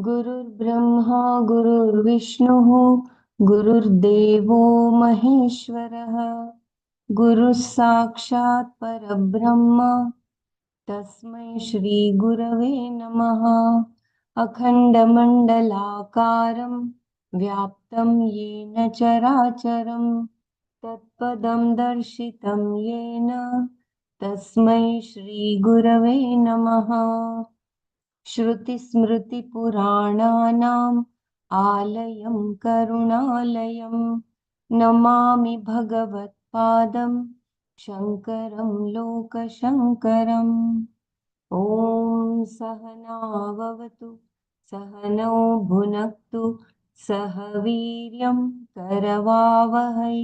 गुरुर्ब्रह्मा गुरुर्विष्णुः गुरुर्देवो महेश्वरः गुरुः साक्षात् परब्रह्म तस्मै श्रीगुरवे नमः। अखण्डमण्डलाकारं व्याप्तं येन चराचरं तत्पदं दर्शितं येन तस्मै श्रीगुरवे नमः। श्रुतिस्मृतिपुराणानाम् आलयं करुणालयं नमामि भगवत्पादं शङ्करं लोकशङ्करम्। ॐ सहनाववतु सहनौ भुनक्तु सह वीर्यं करवावहै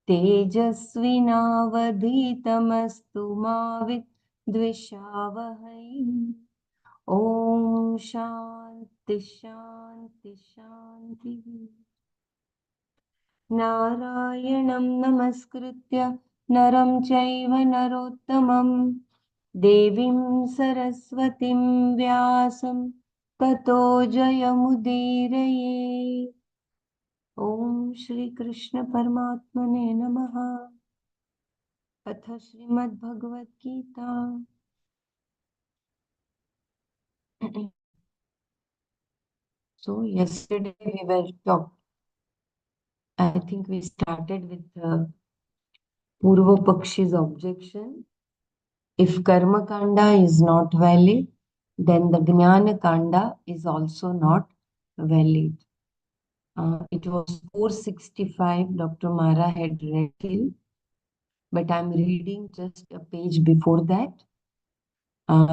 तेजस्विनावधीतमस्तु मा विद्विषावहै। ॐ शान्ति शान्ति शान्तिः। नारायणं नमस्कृत्य नरं चैव नरोत्तमं देवीं सरस्वतीं व्यासं ततो जयमुदीरये। ॐ श्रीकृष्ण परमात्मने नमः। अथ Shrimad Bhagavad Gita. So yesterday we were talking. I think we started with Purva Pakshi's objection. If Karma Kanda is not valid, then the Jnana Kanda is also not valid. It was 465, Dr. Mara had read till, but I'm reading just a page before that.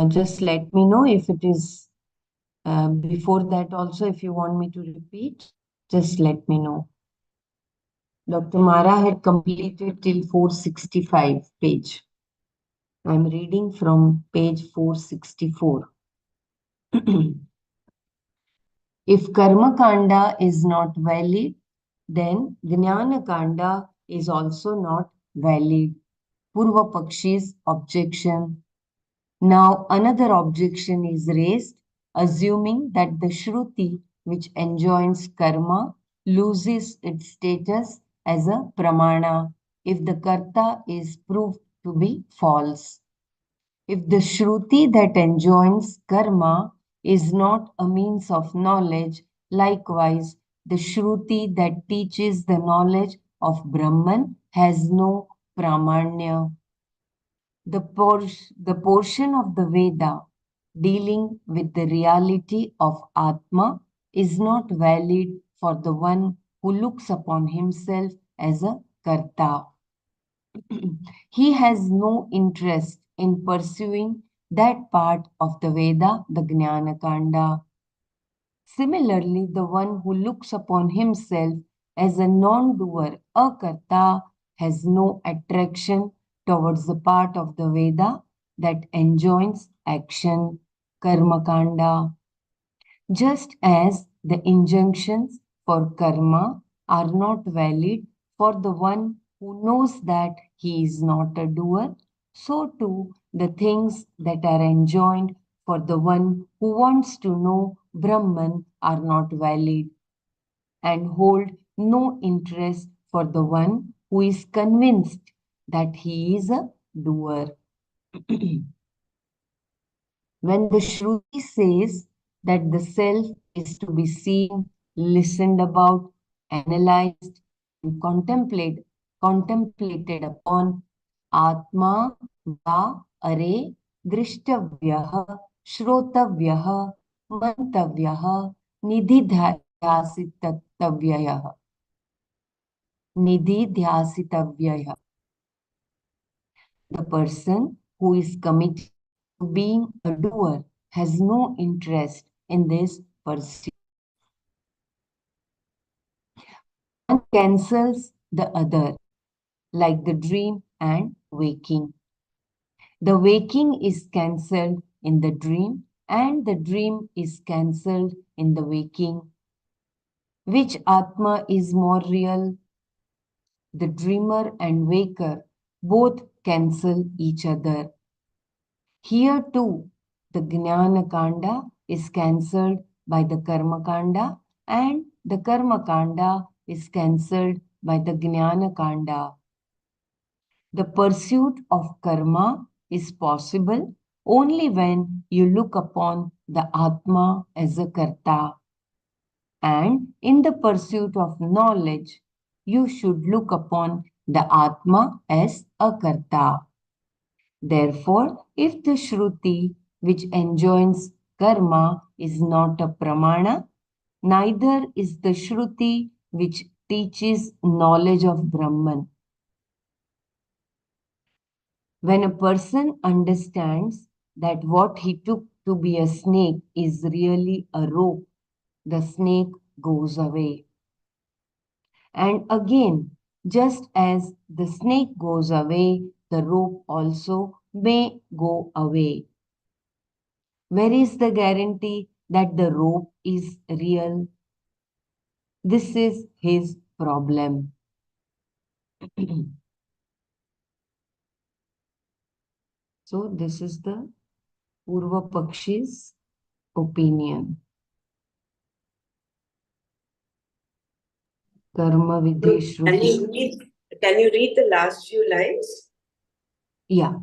Just let me know if it is before that also, if you want me to repeat, just let me know. Dr. Mara had completed till 465 page. I'm reading from page 464. If Karma Kanda is not valid, then Jnana Kanda is also not valid. Purva Pakshi's objection. Now another objection is raised, assuming that the Shruti which enjoins karma loses its status as a pramana if the karta is proved to be false. If the Shruti that enjoins karma is not a means of knowledge, likewise the Shruti that teaches the knowledge of Brahman has no pramanya. The portion of the Veda dealing with the reality of Atma is not valid for the one who looks upon himself as a karta. He has no interest in pursuing that part of the Veda, the Jnana Kanda. Similarly, the one who looks upon himself as a non-doer, a karta, has no attraction towards the part of the Veda that enjoins action, karma kanda. Just as the injunctions for karma are not valid for the one who knows that he is not a doer, so too the things that are enjoined for the one who wants to know Brahman are not valid and hold no interest for the one who is convinced that he is a doer. When the Shruti says that the self is to be seen, listened about, analyzed, and contemplated upon, Atma va are drishtavyaha, shrotavyaha, mantavyaha, nididhyasitavyayah. Nididhyasitavyayah. The person who is committed to being a doer has no interest in this pursuit. One cancels the other, like the dream and waking. The waking is cancelled in the dream, and the dream is cancelled in the waking. Which Atma is more real? The dreamer and waker both cancel each other. Here too, the Jnana Kanda is cancelled by the Karma Kanda, and the Karma Kanda is cancelled by the Jnana Kanda. The pursuit of karma is possible only when you look upon the Atma as a Karta. And in the pursuit of knowledge, you should look upon the Atma as a Karta. Therefore, if the Shruti which enjoins karma is not a Pramana, neither is the Shruti which teaches knowledge of Brahman. When a person understands that what he took to be a snake is really a rope, the snake goes away. And again, just as the snake goes away, the rope also may go away. Where is the guarantee that the rope is real? This is his problem. So, this is the Purva Pakshi's opinion. Karma Vidhi Shruti. Can you read the last few lines? Yeah.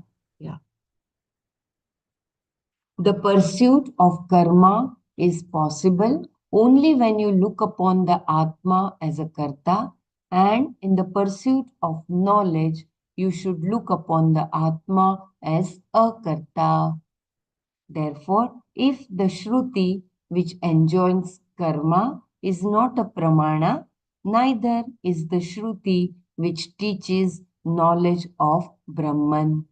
The pursuit of karma is possible only when you look upon the Atma as a Karta, and in the pursuit of knowledge, you should look upon the Atma as a Karta. Therefore, if the Shruti which enjoins karma is not a Pramana, neither is the Shruti which teaches knowledge of Brahman.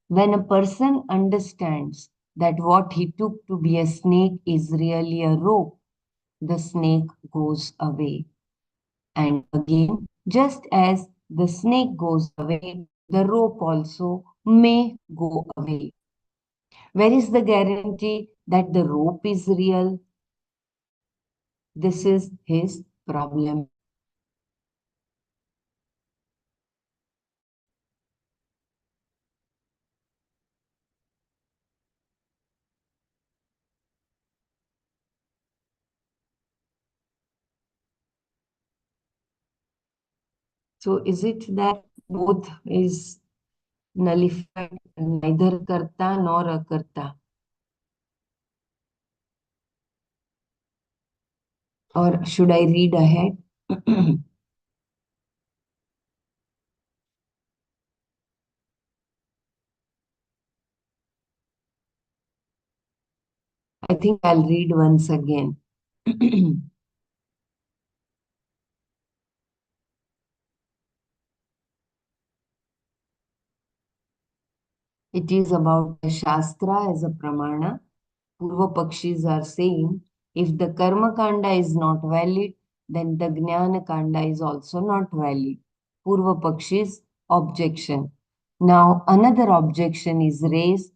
When a person understands that what he took to be a snake is really a rope, the snake goes away. And again, just as the snake goes away, the rope also may go away. Where is the guarantee that the rope is real? This is his problem. So is it that both is nullified, neither karta nor akarta? Or should I read ahead? I think I'll read once again. It is about the Shastra as a Pramana. Purva Pakshis are saying if the Karma Kanda is not valid, then the Jnana Kanda is also not valid. Purva Pakshis objection. Now, another objection is raised,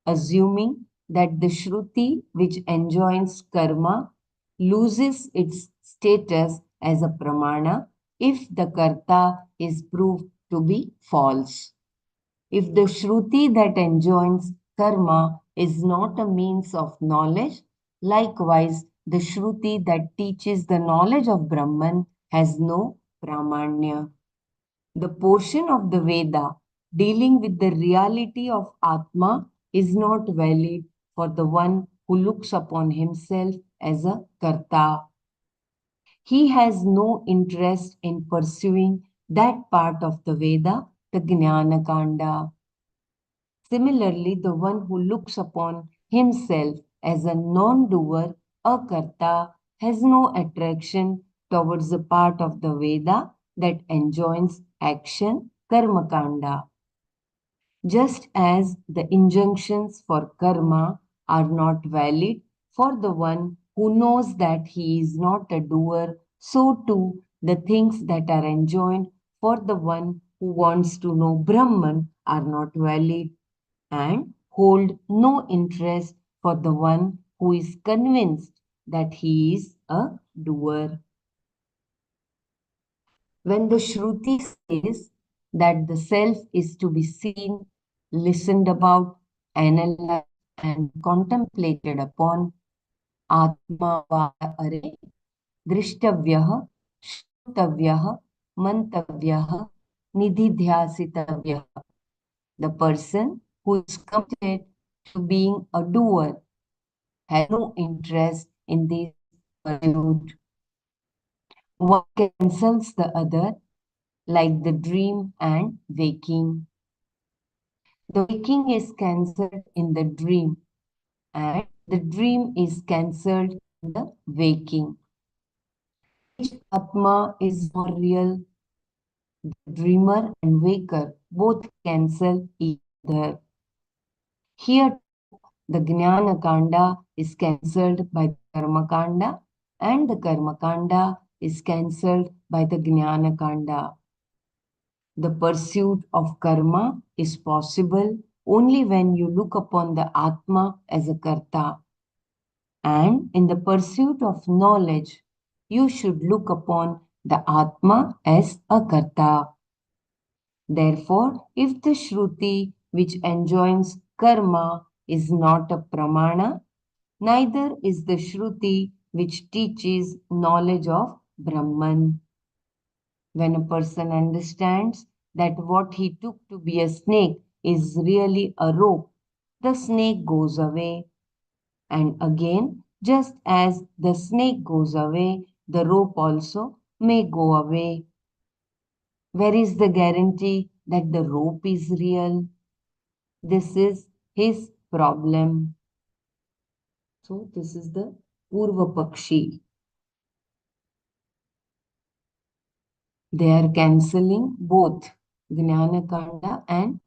assuming that the Shruti which enjoins karma loses its status as a Pramana if the Karta is proved to be false. If the Shruti that enjoins karma is not a means of knowledge, likewise the Shruti that teaches the knowledge of Brahman has no Pramanya. The portion of the Veda dealing with the reality of Atma is not valid for the one who looks upon himself as a Karta. He has no interest in pursuing that part of the Veda, the Jnana Kanda. Similarly, the one who looks upon himself as a non-doer, a karta, has no attraction towards the part of the Veda that enjoins action, karma kanda. Just as the injunctions for karma are not valid for the one who knows that he is not a doer, So too, the things that are enjoined for the one who wants to know Brahman are not valid and hold no interest for the one who is convinced that he is a doer. When the Shruti says that the self is to be seen, listened about, analyzed, and contemplated upon, Atma va are Drishtavyah, Shrotavyah, Mantavyah, Nididhyasitavyah. The person who is committed to being a doer has no interest in this pursuit. One cancels the other, like the dream and waking. The waking is cancelled in the dream, and the dream is cancelled in the waking. Which Atma is more real? The dreamer and waker both cancel each other. Here, the Jnana Kanda is cancelled by the Karma Kanda, and the Karma Kanda is cancelled by the Jnana Kanda. The pursuit of karma is possible only when you look upon the Atma as a Karta. And in the pursuit of knowledge, you should look upon the Atma as a Karta. Therefore, if the Shruti which enjoins karma is not a pramana, neither is the Shruti which teaches knowledge of Brahman. When a person understands that what he took to be a snake is really a rope, the snake goes away. And again, just as the snake goes away, the rope also may go away. Where is the guarantee that the rope is real? This is his problem. So, this is the Purva Pakshi. They are cancelling both Jnana Kanda and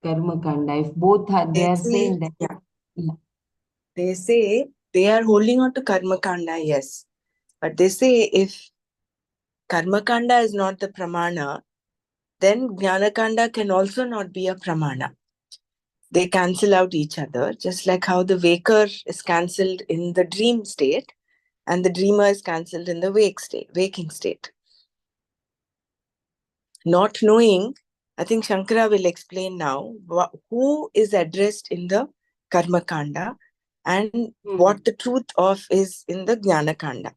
Karma Kanda. If both are, they are saying that. Yeah. Yeah. They say they are holding on to Karma Kanda, yes. But they say if Karma Kanda is not the pramana, then Jnana Kanda can also not be a pramana. They cancel out each other, just like how the waker is cancelled in the dream state and the dreamer is cancelled in the waking state. Not knowing, I think Shankara will explain now who is addressed in the Karma Kanda and what the truth of is in the Jnana Kanda.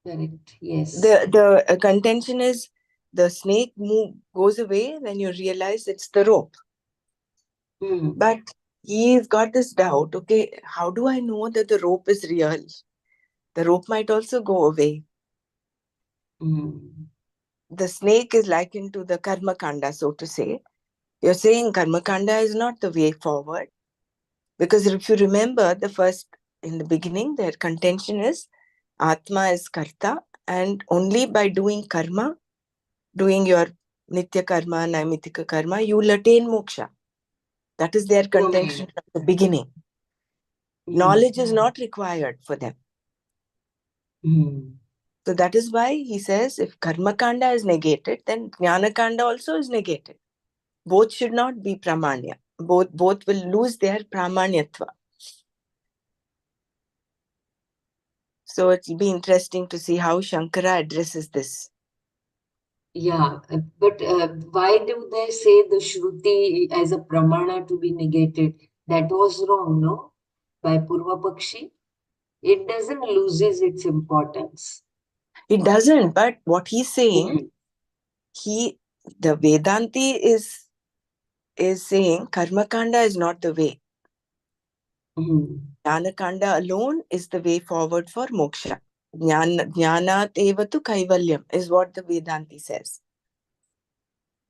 Correct. Yes. The contention is the snake goes away when you realize it's the rope. But he's got this doubt, okay, how do I know that the rope is real? The rope might also go away. The snake is likened to the Karma Kanda, so to say. You're saying Karma Kanda is not the way forward. Because if you remember in the beginning, their contention is Atma is Karta, and only by doing karma, doing your Nitya Karma, Naimitika Karma, you will attain moksha. That is their contention at the beginning. Knowledge is not required for them. So that is why he says if Karma Kanda is negated, then Jnana Kanda also is negated. Both should not be pramanya. Both will lose their pramanyatva. So it will be interesting to see how Shankara addresses this. Yeah, but why do they say the Shruti as a pramana to be negated? That was wrong, no? By Purva Pakshi. It doesn't loses its importance. It doesn't, but what he's saying, the Vedanti is saying Karma Kanda is not the way. Jnana Kanda alone is the way forward for moksha. Jnanat evatu kaivalyam is what the Vedanti says.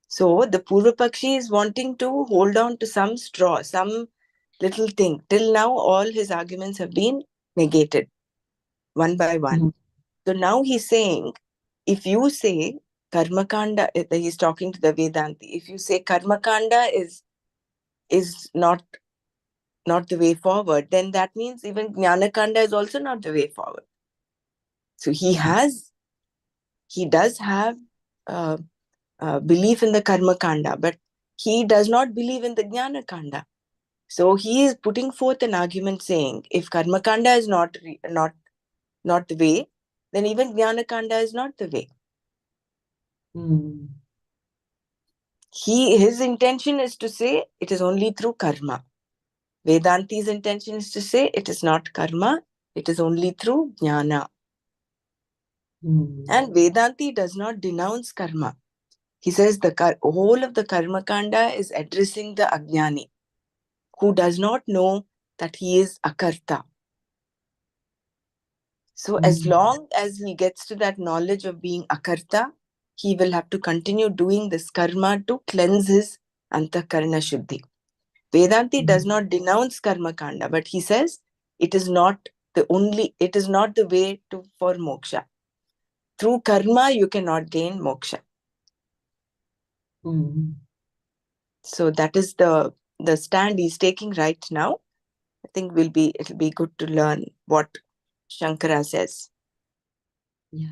So the Purva Pakshi is wanting to hold on to some straw, some little thing. Till now, all his arguments have been negated, one by one. So now he's saying, if you say Karma Kanda, he's talking to the Vedanti, if you say Karma Kanda is not not the way forward, then that means even Jnanakanda is also not the way forward. So he does have uh, belief in the Karma Kanda, but he does not believe in the Jnana Kanda. So he is putting forth an argument saying, if Karma Kanda is not the way, then even Jnana Kanda is not the way. Mm. His intention is to say it is only through karma. Vedanti's intention is to say it is not karma, it is only through jnana. And Vedanti does not denounce karma. He says the whole of the karma kanda is addressing the ajnani, who does not know that he is akarta. So as long as he gets to that knowledge of being akarta, he will have to continue doing this karma to cleanse his antakarna shuddhi. Vedanti does not denounce karma kanda, but he says it is not the way for moksha. Through karma, you cannot gain moksha. So that is the stand he's taking right now. I think it'll be good to learn what Shankara says. Yeah.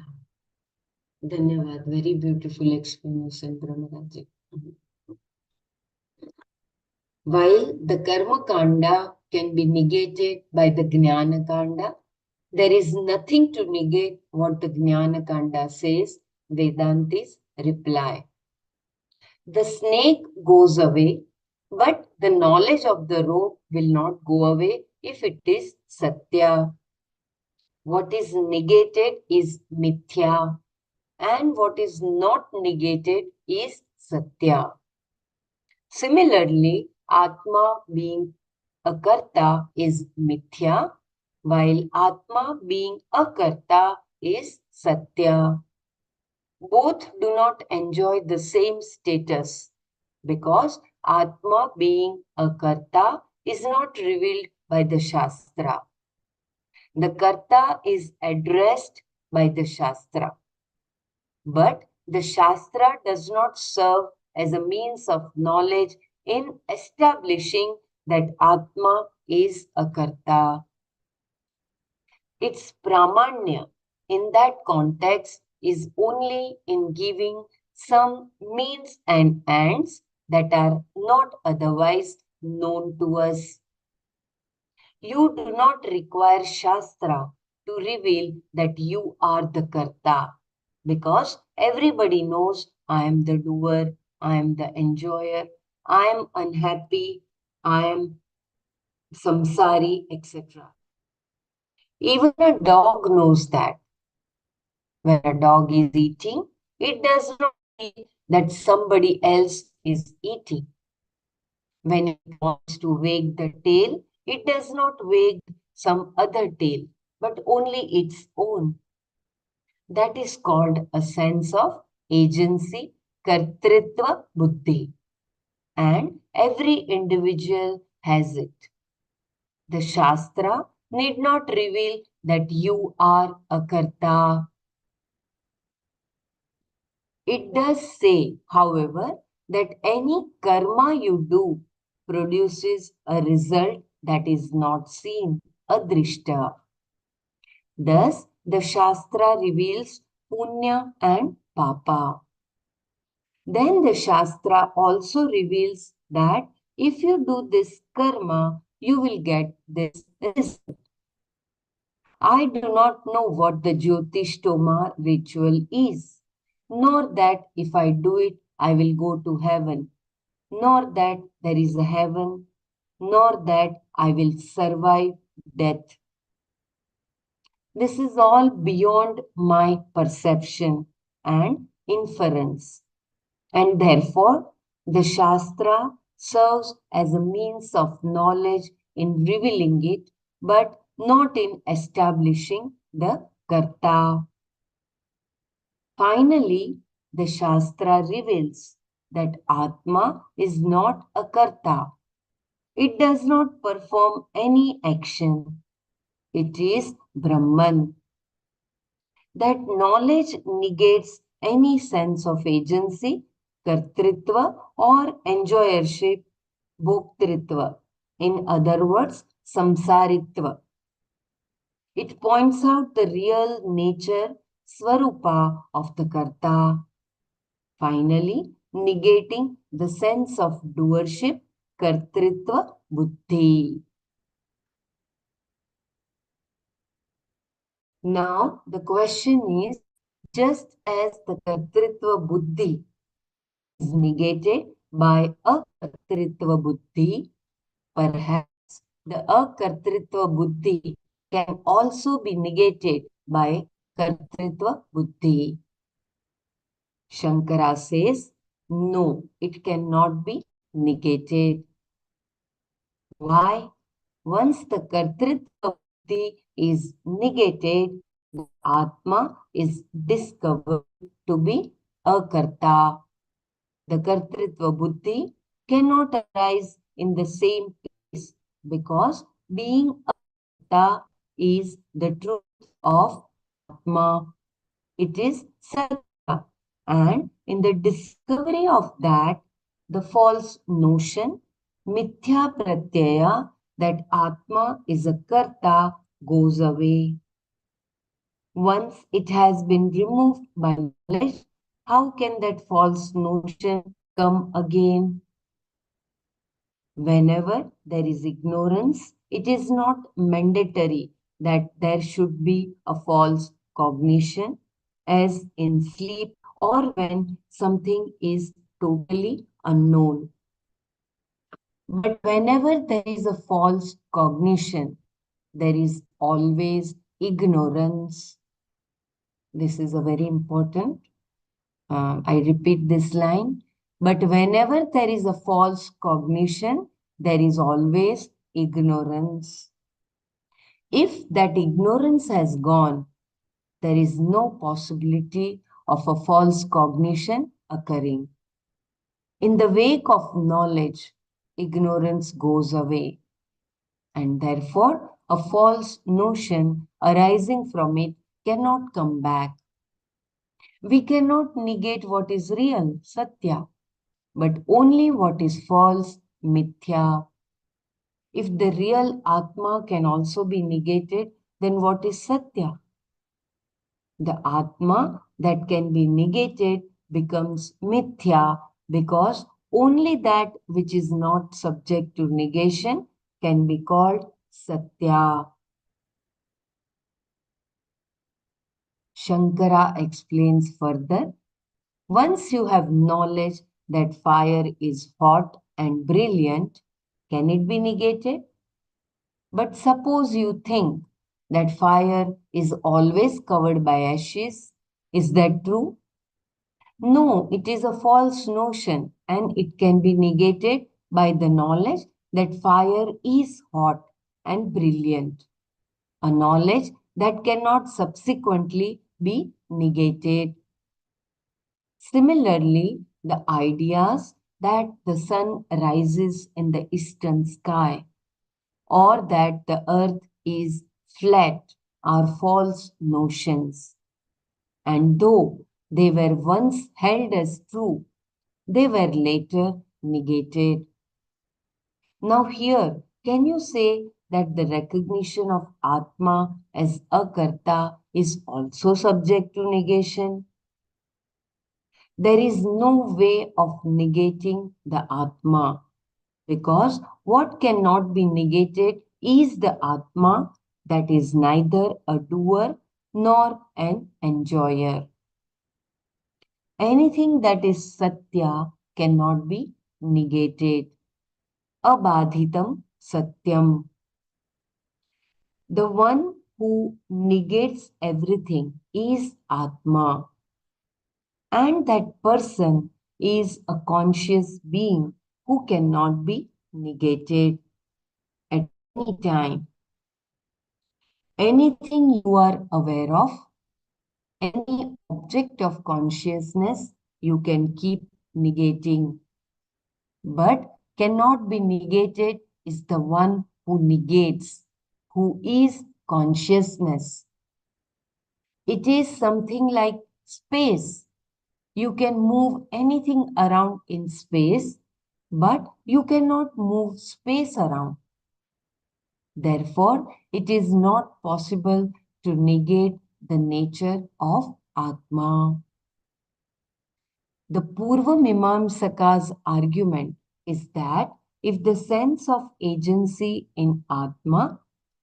Dhanyavad. Very beautiful explanation, Brahmaraji. While the Karma Kanda can be negated by the Jnana Kanda, there is nothing to negate what the Jnana Kanda says, Vedantis reply. The snake goes away, but the knowledge of the rope will not go away if it is Satya. What is negated is Mithya, and what is not negated is Satya. Similarly, Atma being a karta is Mithya, while Atma being a karta is Satya. Both do not enjoy the same status because Atma being a karta is not revealed by the Shastra. The karta is addressed by the Shastra. But the Shastra does not serve as a means of knowledge in establishing that Atma is a karta. Its pramanya in that context is only in giving some means and ends that are not otherwise known to us. You do not require Shastra to reveal that you are the Karta because everybody knows I am the doer, I am the enjoyer, I am unhappy, I am samsari, etc. Even a dog knows that. When a dog is eating, it does not feel that somebody else is eating. When it wants to wag the tail, it does not wag some other tail, but only its own. That is called a sense of agency, kartritva buddhi. And every individual has it. The Shastra need not reveal that you are a karta. It does say, however, that any karma you do produces a result that is not seen, adrishta. Thus, the Shastra reveals punya and papa. Then the Shastra also reveals that if you do this karma, you will get this result. I do not know what the Jyotishtoma ritual is, nor that if I do it, I will go to heaven, nor that there is a heaven, nor that I will survive death. This is all beyond my perception and inference, and therefore the Shastra serves as a means of knowledge in revealing it, but not in establishing the Karta. Finally, the Shastra reveals that Atma is not a Karta. It does not perform any action. It is Brahman. That knowledge negates any sense of agency, kartritva, or enjoyership, bhoktritva. In other words, samsaritva. It points out the real nature, swarupa of the karta. Finally, negating the sense of doership, kartritva buddhi. Now, the question is, just as the kartritva buddhi is negated by akartritva buddhi, perhaps the akartritva buddhi can also be negated by kartritva buddhi. Shankara says, no, it cannot be negated. Why? Once the kartritva buddhi is negated, the Atma is discovered to be a karta. The kartritva buddhi cannot arise in the same place because being a karta is the truth of Atma. It is Satya. And in the discovery of that, the false notion, mithya pratyaya, that Atma is a karta goes away. Once it has been removed by knowledge, how can that false notion come again? Whenever there is ignorance, it is not mandatory that there should be a false cognition, as in sleep or when something is totally unknown. But whenever there is a false cognition, there is always ignorance. This is a very important. I repeat this line. But whenever there is a false cognition, there is always ignorance. If that ignorance has gone, there is no possibility of a false cognition occurring. In the wake of knowledge, ignorance goes away, and therefore a false notion arising from it cannot come back. We cannot negate what is real, Satya, but only what is false, mithya. If the real Atma can also be negated, then what is Satya? The Atma that can be negated becomes mithya because only that which is not subject to negation can be called Satya. Shankara explains further. Once you have knowledge that fire is hot and brilliant, can it be negated? But suppose you think that fire is always covered by ashes. Is that true? No, it is a false notion and it can be negated by the knowledge that fire is hot and brilliant. A knowledge that cannot subsequently be negated. Similarly, the ideas that the sun rises in the eastern sky or that the earth is flat are false notions. And though they were once held as true, they were later negated. Now, here, can you say that the recognition of Atma as a Karta is also subject to negation? There is no way of negating the Atma because what cannot be negated is the Atma that is neither a doer nor an enjoyer. Anything that is Satya cannot be negated. Abadhitam Satyam. The one who negates everything is Atma. And that person is a conscious being who cannot be negated at any time. Anything you are aware of, any object of consciousness, you can keep negating. But cannot be negated is the one who negates, who is consciousness. It is something like space. You can move anything around in space, but you cannot move space around. Therefore, it is not possible to negate the nature of Atma. The Purva Mimamsaka's argument is that if the sense of agency in Atma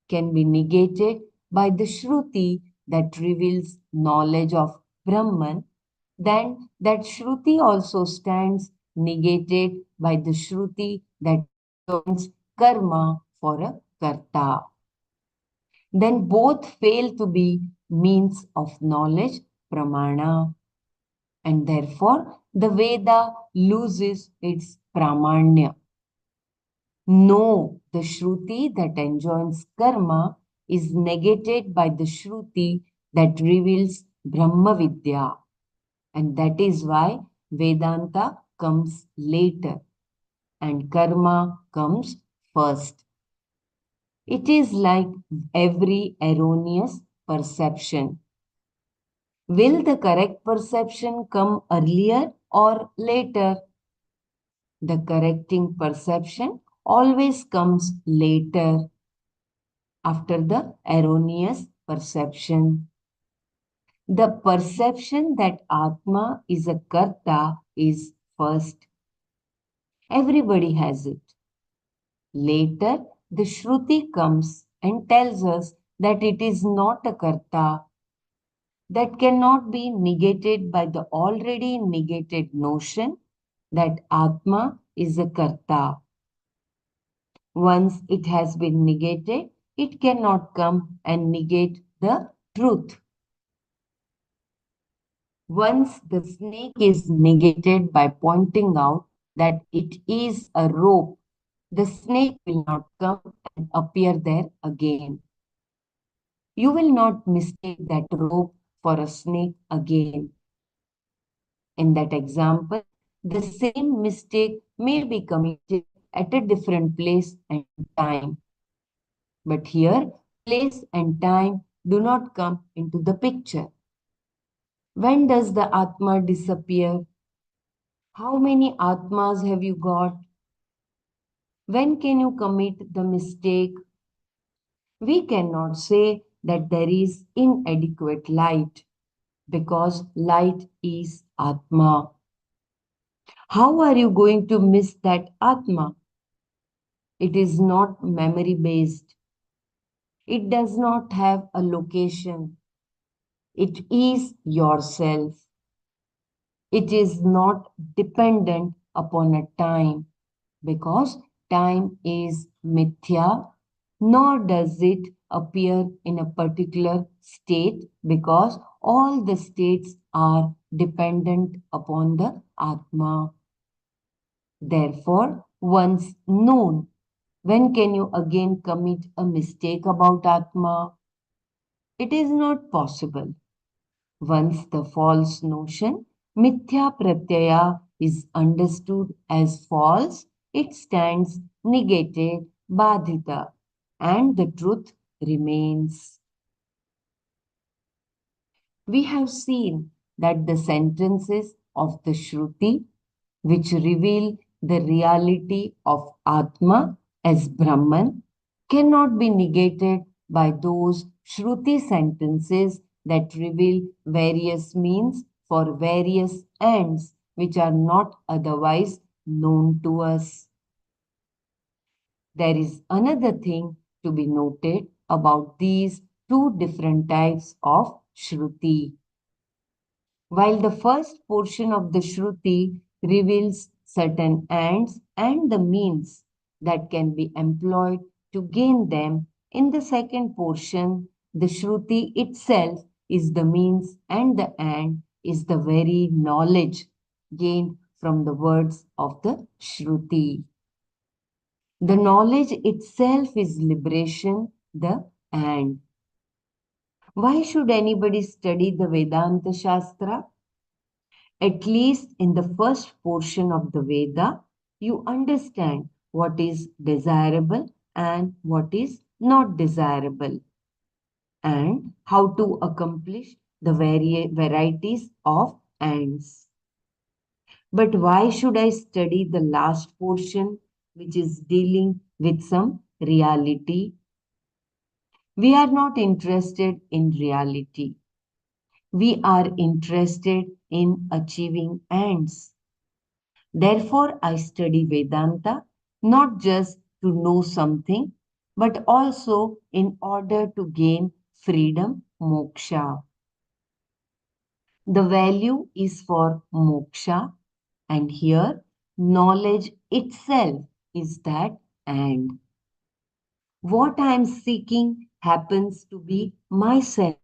can be negated by the Shruti that reveals knowledge of Brahman, then that Shruti also stands negated by the Shruti that enjoins karma for a karta. Then both fail to be means of knowledge, pramana, and therefore the Veda loses its pramanya. No, the Shruti that enjoins karma is negated by the Shruti that reveals Brahma Vidya. And that is why Vedanta comes later and karma comes first. It is like every erroneous perception. Will the correct perception come earlier or later? The correcting perception always comes later after the erroneous perception. The perception that Atma is a Karta is first. Everybody has it. Later, the Shruti comes and tells us that it is not a Karta, that cannot be negated by the already negated notion that Atma is a Karta. Once it has been negated, it cannot come and negate the truth. Once the snake is negated by pointing out that it is a rope, the snake will not come and appear there again. You will not mistake that rope for a snake again. In that example, the same mistake may be committed at a different place and time. But here, place and time do not come into the picture. When does the Atma disappear? How many Atmas have you got? When can you commit the mistake? We cannot say that there is inadequate light because light is Atma. How are you going to miss that Atma? It is not memory based. It does not have a location. It is yourself. It is not dependent upon a time because time is mithya, nor does it appear in a particular state because all the states are dependent upon the Atma. Therefore, once known, when can you again commit a mistake about Atma? It is not possible. Once the false notion, mithya pratyaya, is understood as false, it stands negated, badhita, and the truth remains. We have seen that the sentences of the Shruti, which reveal the reality of Atma as Brahman, cannot be negated by those Shruti sentences that reveal various means for various ends which are not otherwise known to us. There is another thing to be noted about these two different types of Shruti. While the first portion of the Shruti reveals certain ends and the means that can be employed to gain them, in the second portion, the Shruti itself is the means and the end is the very knowledge gained from the words of the Shruti. The knowledge itself is liberation, the end. Why should anybody study the Vedanta Shastra? At least in the first portion of the Veda, you understand what is desirable and what is not desirable, and how to accomplish the varieties of ends. But why should I study the last portion, which is dealing with some reality? We are not interested in reality. We are interested in achieving ends. Therefore, I study Vedanta not just to know something, but also in order to gain freedom, moksha. The value is for moksha, and here knowledge itself is that and. What I am seeking happens to be myself,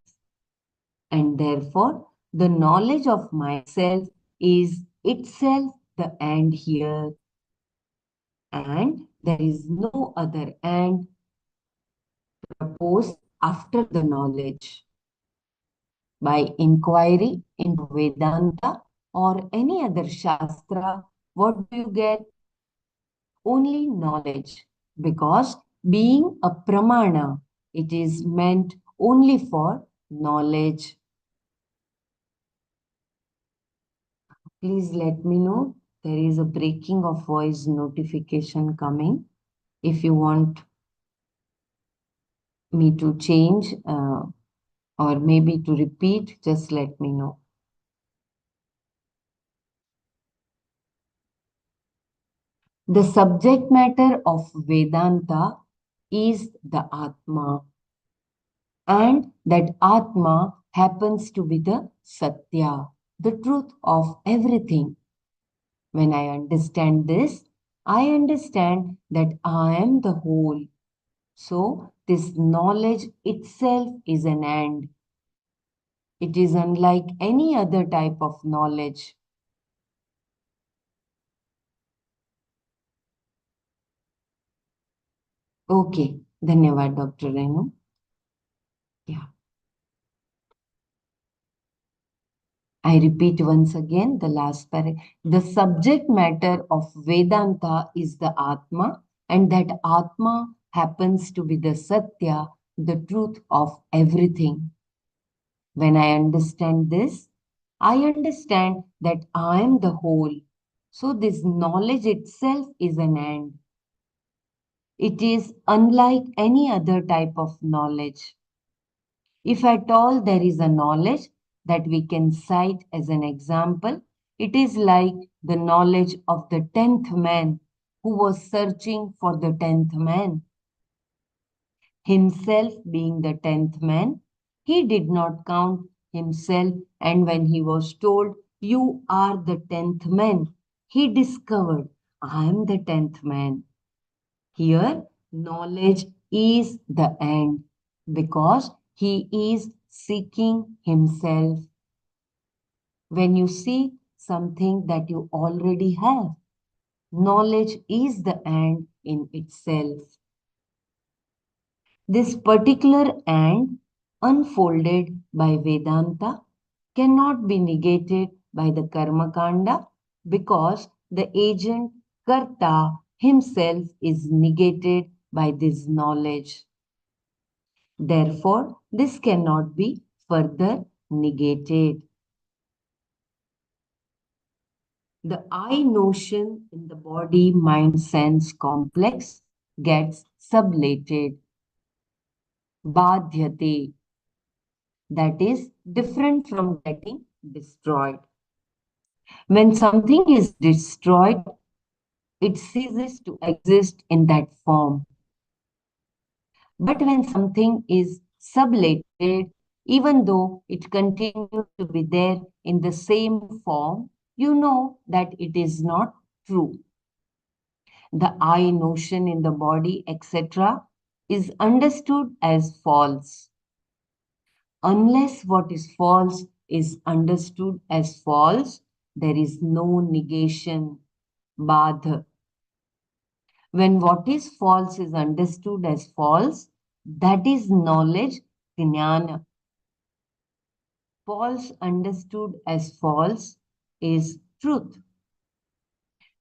and therefore the knowledge of myself is itself the end here, and there is no other end proposed after the knowledge. By inquiry into Vedanta or any other Shastra, what do you get? Only knowledge. Because being a pramana, it is meant only for knowledge. Please let me know. There is a breaking of voice notification coming. If you want me to change or maybe to repeat, just let me know. The subject matter of Vedanta is the Atma, and that Atma happens to be the Satya, the truth of everything. When I understand this, I understand that I am the whole. So, this knowledge itself is an end. It is unlike any other type of knowledge. Okay, धन्यवाद Dr. Renu. Yeah. I repeat once again the last paragraph. The subject matter of Vedanta is the Atma, and that Atma happens to be the Satya, the truth of everything. When I understand this, I understand that I am the whole. So, this knowledge itself is an end. It is unlike any other type of knowledge. If at all there is a knowledge that we can cite as an example, it is like the knowledge of the 10th man who was searching for the 10th man. Himself being the 10th man, he did not count himself, and when he was told, "You are the 10th man," he discovered, "I am the 10th man." Here, knowledge is the end because he is seeking himself. When you seek something that you already have, knowledge is the end in itself. This particular end, unfolded by Vedanta, cannot be negated by the Karma Kanda because the agent Karta himself is negated by this knowledge. Therefore, this cannot be further negated. The I notion in the body mind sense complex gets sublated. Badhyate, that is different from getting destroyed. When something is destroyed, it ceases to exist in that form. But when something is sublated, even though it continues to be there in the same form, you know that it is not true. The I notion in the body, etc., is understood as false. Unless what is false is understood as false, there is no negation, badha. When what is false is understood as false, that is knowledge, jnana. False understood as false is truth.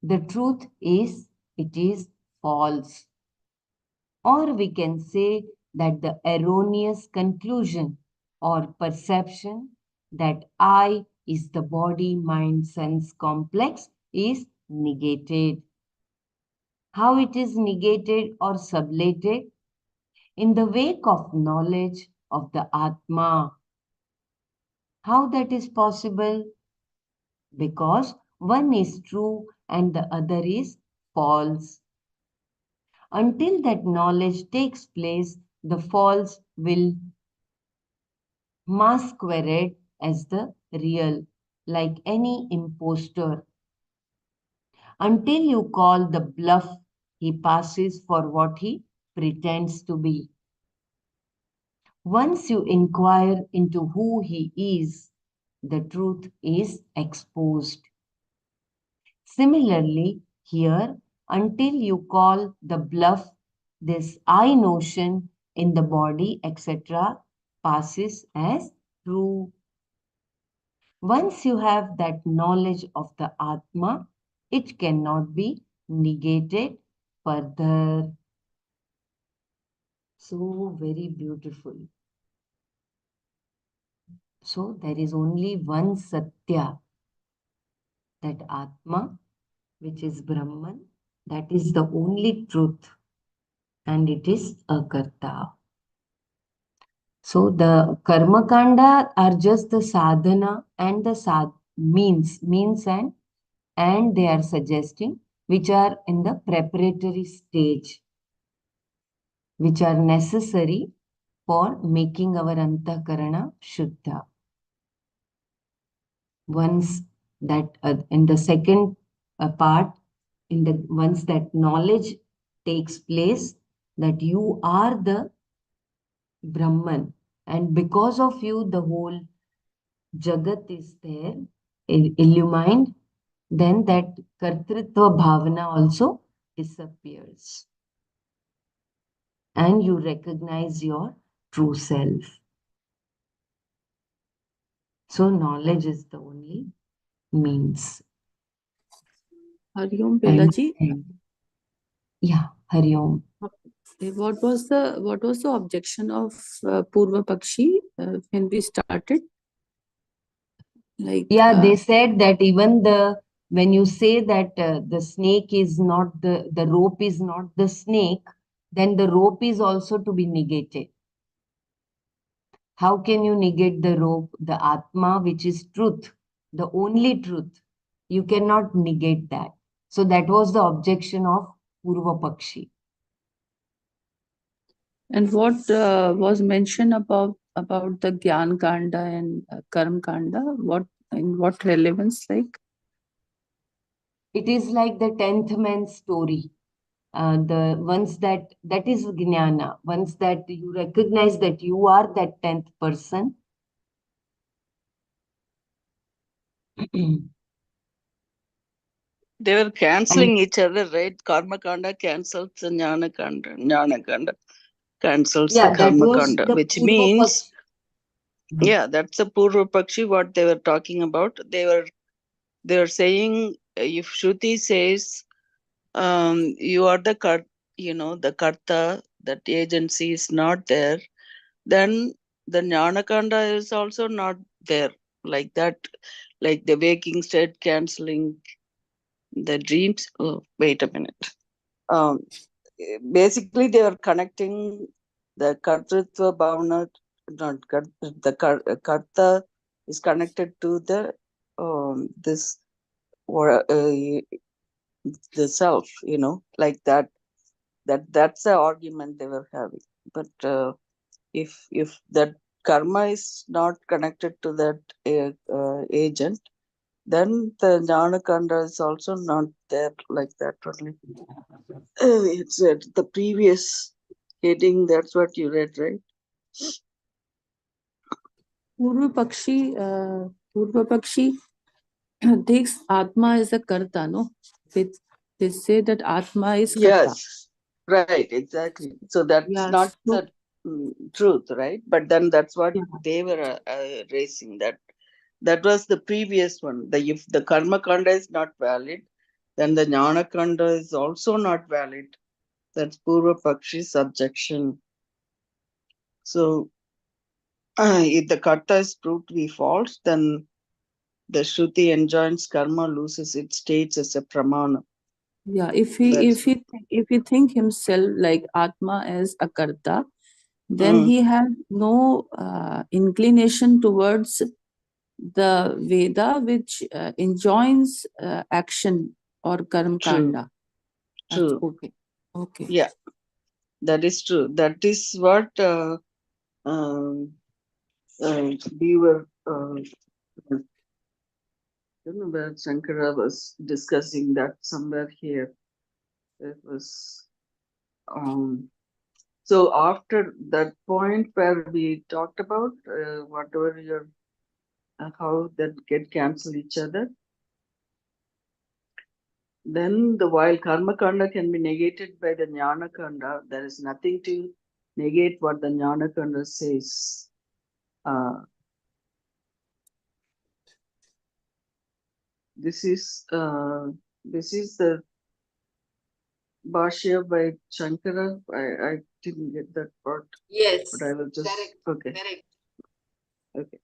The truth is, it is false. Or we can say that the erroneous conclusion or perception that I is the body mind sense complex is negated. How it is negated or sublated? in the wake of knowledge of the Atma. How that is possible? Because one is true and the other is false. Until that knowledge takes place, the false will masquerade as the real, like any impostor. Until you call the bluff, he passes for what he pretends to be. Once you inquire into who he is, the truth is exposed. Similarly, here, until you call the bluff, this I notion in the body, etc., passes as true. Once you have that knowledge of the Atma, it cannot be negated further. So very beautiful. So there is only one Satya, that Atma, which is Brahman, that is the only truth, and it is a Karta. So the Karma Kanda are just the sadhana and the means and they are suggesting which are in the preparatory stage, which are necessary for making our antakarana shuddha. Once that in the second part, in the once that knowledge takes place that you are the Brahman, and because of you the whole Jagat is there, illumined, then that Kartritva Bhavana also disappears. And you recognize your true self. So knowledge is the only means. Hariom And, Belaji. yeah, Hari Om. What was the objection of Purva Pakshi when we started? Like Yeah, they said that even the when you say that the snake is not the rope is not the snake, then the rope is also to be negated. How can you negate the rope, the Atma, which is truth, the only truth? You cannot negate that. So that was the objection of Purva Pakshi. And what was mentioned about the Gyan Kanda and Karm Kanda? What in what relevance? Like It is like the 10th man story. The once that is jnana, once that you recognize that you are that 10th person. They were And canceling each other, right? Karma Kanda cancels the Jnana Kanda. Jnana Kanda cancels the yeah, that Karma was Kanda, the which Purva means, Pakshi. yeah, that's the Purva Pakshi, what they were talking about. They were saying, if Shruti says, you are the the Karta, that agency is not there, then the Jnana Kanda is also not there. Like that, like the waking state canceling the dreams. Oh, wait a minute. Um, Basically, they are connecting the Kartritva Bhavana, not Karta is connected to the this or the self, like that. That's the argument they were having. But if that karma is not connected to that agent, then the jnana kanda is also not there, like that only. It's the previous heading. That's what you read, right? Purva Pakshi takes Atma as a Karta, no? They say that Atma is Karta. Yes, right, exactly. So that's Yeah, not so, the truth, right? But then that's what yeah. they were raising. That was the previous one. If the karma kanda is not valid, then the jnana kanda is also not valid. That's Purva Pakshi's objection. So if the karta is proved to be false, then the Shruti enjoins karma loses its states as a pramana. Yeah, That's if he think himself like Atma as a Karta, then he had no inclination towards the Veda which enjoins action or karma kanda. True. Okay. Okay. Yeah, that is true. That is what um, we were. I don't know where Shankara was discussing that somewhere here. It was. So after that point where we talked about whatever your how that get cancel each other, then the while karma kanda can be negated by the jnana kanda, there is nothing to negate what the jnana kanda says. This is the Bhashya by Shankara. I didn't get that part, Yes, but I will just correct, okay. correct. Okay.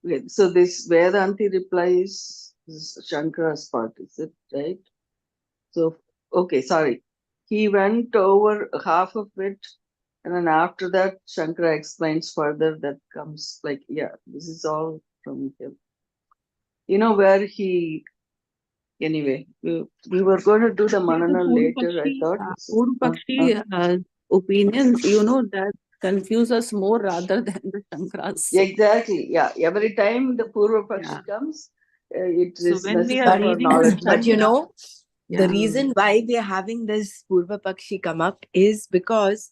Okay. So this Vedanti replies Shankara's part, is it right? So okay, sorry. He went over half of it, and then after that, Shankara explains further. That comes like, yeah, this is all from him. You know where he. Anyway, we were going to do the Manana later. I thought. Purupakshi opinions, that confuse us more rather than the Shankaras. Exactly. Yeah. Every time the Purva Pakshi comes, it So is when we are necessary for reading knowledge. But Shankara, the reason why we are having this Purva Pakshi come up is because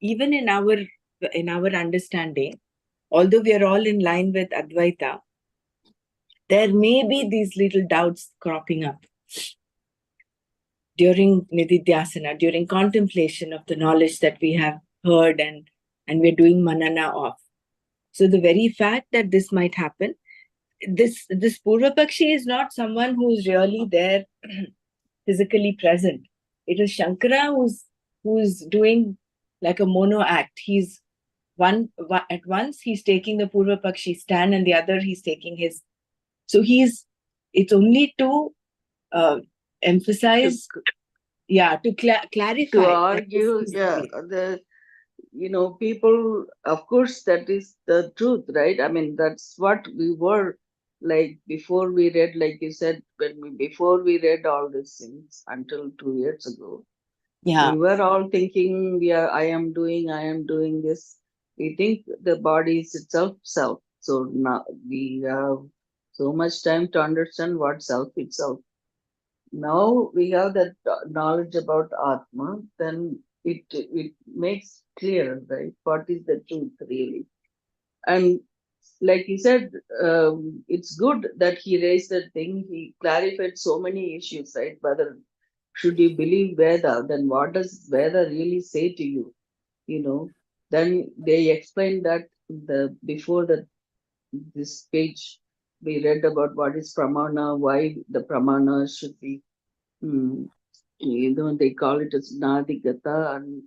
even in our understanding, although we are all in line with Advaita, there may be these little doubts cropping up during Nididhyasana, during contemplation of the knowledge that we have heard and we're doing manana of. So the very fact that this might happen, this Purva Pakshi is not someone who's really there physically present. It is Shankara who's doing like a mono act. He's at once he's taking the Purva Pakshi stand and the other he's taking his. So it's only to emphasize, to clarify. To argue, people, of course, that is the truth, right? I mean, that's what we were like before we read, like you said, before we read all these things until 2 years ago. Yeah. We were all thinking, I am doing this. We think the body is itself self. So now we have so much time to understand what self itself. Now we have that knowledge about Atma, then it makes clear, right? What is the truth really? And like he said, it's good that he raised that thing. He clarified so many issues, right? Whether should you believe Veda, then what does Veda really say to you? Then they explained that before this page we read about what is pramana, why the pramana should be. They call it as Nadigata and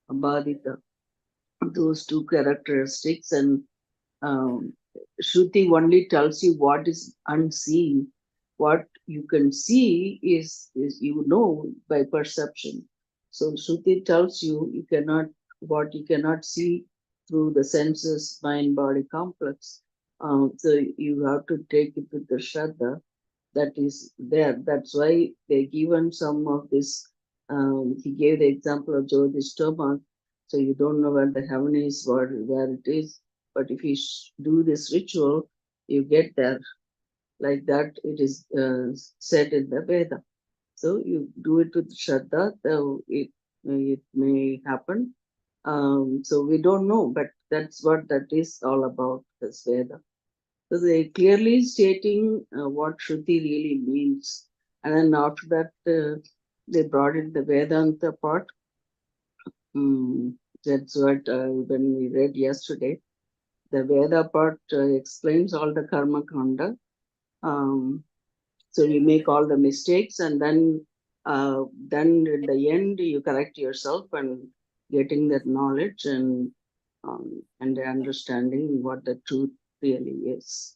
Abadita, those two characteristics. And um, Shruti only tells you what is unseen. What you can see is by perception. So Shruti tells you what you cannot see through the senses, mind, body complex. So you have to take it with the Shraddha that is there. That's why they given some of this. He gave the example of Jyotishtoma. So you don't know where the heaven is, where it is. But if you do this ritual, you get there. Like that, it is said in the Veda. So you do it with Shraddha, so it may happen. So we don't know, but that's what that is all about, this Veda. So they clearly stating what Shruti really means. And then after that, they brought in the Vedanta part. That's what when we read yesterday. The Veda part explains all the karma kanda. So we make all the mistakes, and then in the end you correct yourself and getting that knowledge and the understanding what the truth really is.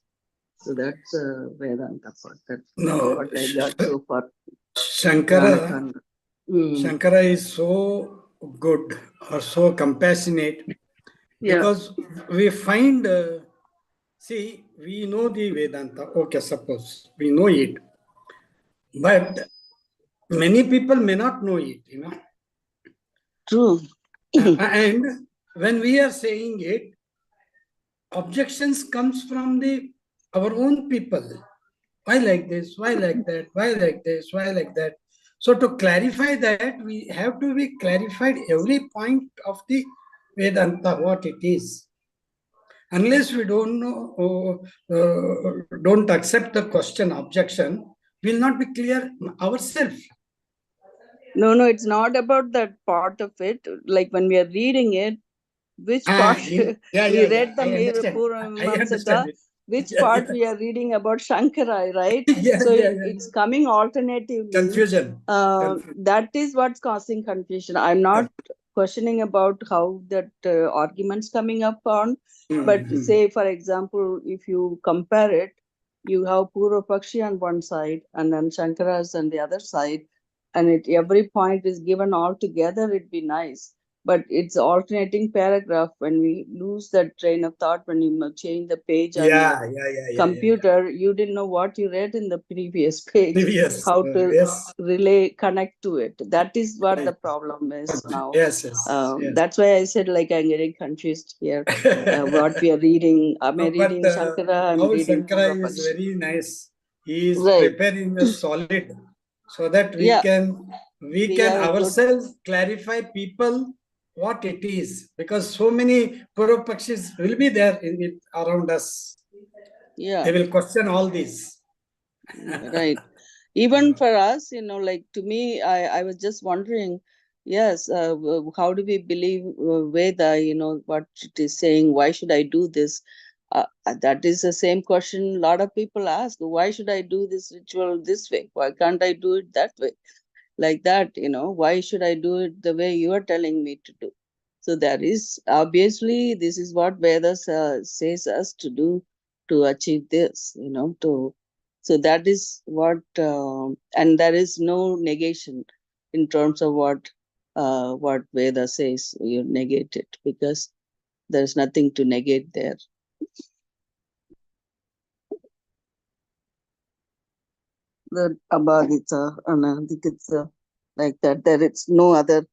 So that's Vedanta part. That's No, what I got so far. Shankara, Jnana Kanda. Shankara is so good or so compassionate, Yeah. because we find, see, we know the Vedanta, okay, suppose we know it, but many people may not know it, True. And when we are saying it, objections comes from the our own people. Why like this? Why like that? Why like this? Why like that? So to clarify that, we have to be clarified every point of the Vedanta, what it is. Unless we don't know, don't accept the question, objection, we'll not be clear ourselves. No, it's not about that part of it. Like when we are reading it, which part we read the I understand. I understand Puramansaka, it. which part we are reading about Shankara, right? Yeah, So yeah. it's coming alternatively. Confusion. That is what's causing confusion. I'm not questioning about how that arguments coming up on, but say, for example, if you compare it, you have Purva Pakshi on one side and then Shankara's on the other side, and every point is given all together, it'd be nice. But it's alternating paragraph. When we lose that train of thought, when you change the page on your computer, you didn't know what you read in the previous page, how to relay, connect to it. That is what the problem is now. That's why I said, like, I'm getting confused here. What we are reading, am I reading Shankara? I'm reading Shankara Purva is Pakshi. very nice. He is preparing a solid so that we can ourselves clarify people what it is, because so many Purva Pakshis will be there in it around us. They will question all this. Right. Even for us, like to me, I was just wondering, yes, how do we believe Veda, what it is saying? Why should I do this? That is the same question a lot of people ask. Why should I do this ritual this way? Why can't I do it that way? Like that, why should I do it the way you are telling me to do? So there is, obviously, this is what Vedas says us to do to achieve this, so that is what, and there is no negation in terms of what Veda says. You negate it because there's nothing to negate there. The Abhagita, Anadikita, like that. There is no other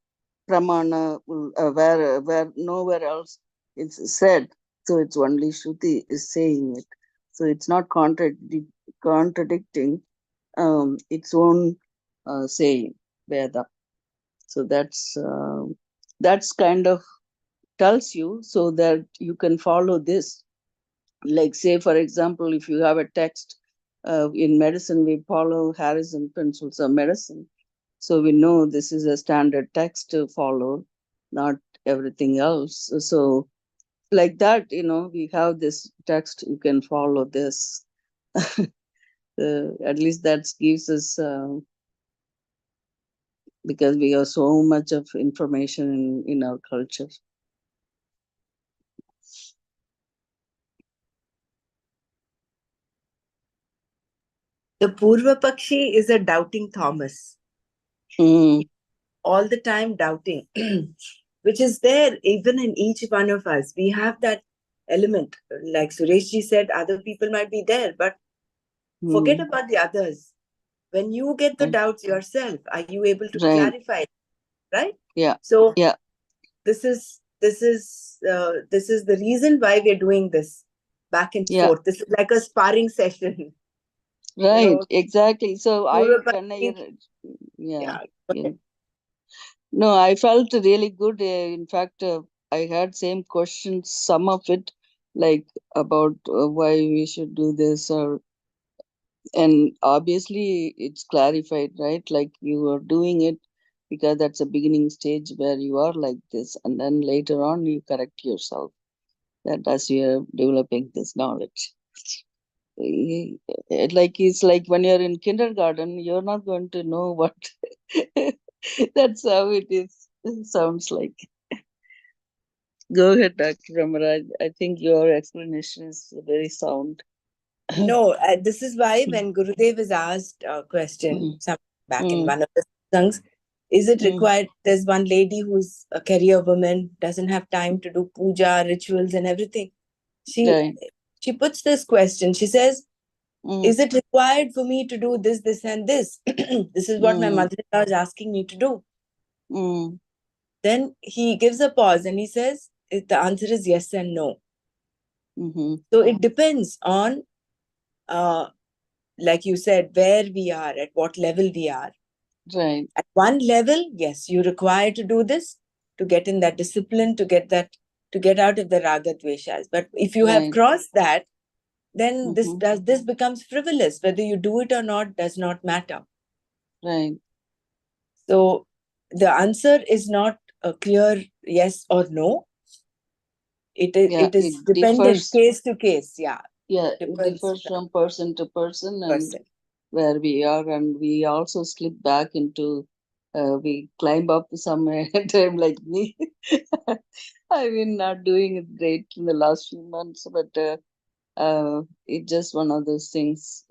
pramana where nowhere else it's said. So it's only Shruti is saying it. So it's not contradicting its own saying, Veda. So that's kind of tells you so that you can follow this. Like, say, for example, if you have a text in medicine, we follow Harrison principles of medicine. So we know this is a standard text to follow, not everything else. So like that, we have this text, you can follow this. At least that gives us, because we have so much of information in our culture. The Purva Pakshi is a doubting Thomas. All the time doubting, which is there even in each one of us. We have that element. Like Sureshji said, other people might be there, but forget about the others. When you get the doubts yourself, are you able to clarify it? Right? So this is the reason why we're doing this back and forth. This is like a sparring session. Right, exactly. So no, I felt really good. In fact, I had same questions, some of it, like about why we should do this, and obviously it's clarified, right? Like you are doing it because that's a beginning stage where you are like this, and then later on you correct yourself that as you're developing this knowledge. It's like when you're in kindergarten, you're not going to know what. That's how it is. It sounds like. Go ahead, Dr. Ramaraj. I think your explanation is very sound. No, this is why when Gurudev is asked a question back in one of the songs, Is it required? There's one lady who's a career woman, doesn't have time to do puja, rituals and everything. Right. She puts this question. She says, Mm. is it required for me to do this, this and this? This is what my mother-in-law is asking me to do. Mm. Then he gives a pause and he says, the answer is yes and no. Mm-hmm. So it depends on, like you said, where we are, at what level we are. Right. At one level, yes, you require to do this to get in that discipline, to get out of the raga dveshas. But if you have Right. crossed that, then Mm-hmm. this becomes frivolous. Whether you do it or not does not matter. Right. So the answer is not a clear yes or no. It is It dependent, differs. case to case. Yeah, It depends differs from person to person and person. where we are, and we also slip back into. We climb up some time like me. I've been not doing it great in the last few months, but it's just one of those things,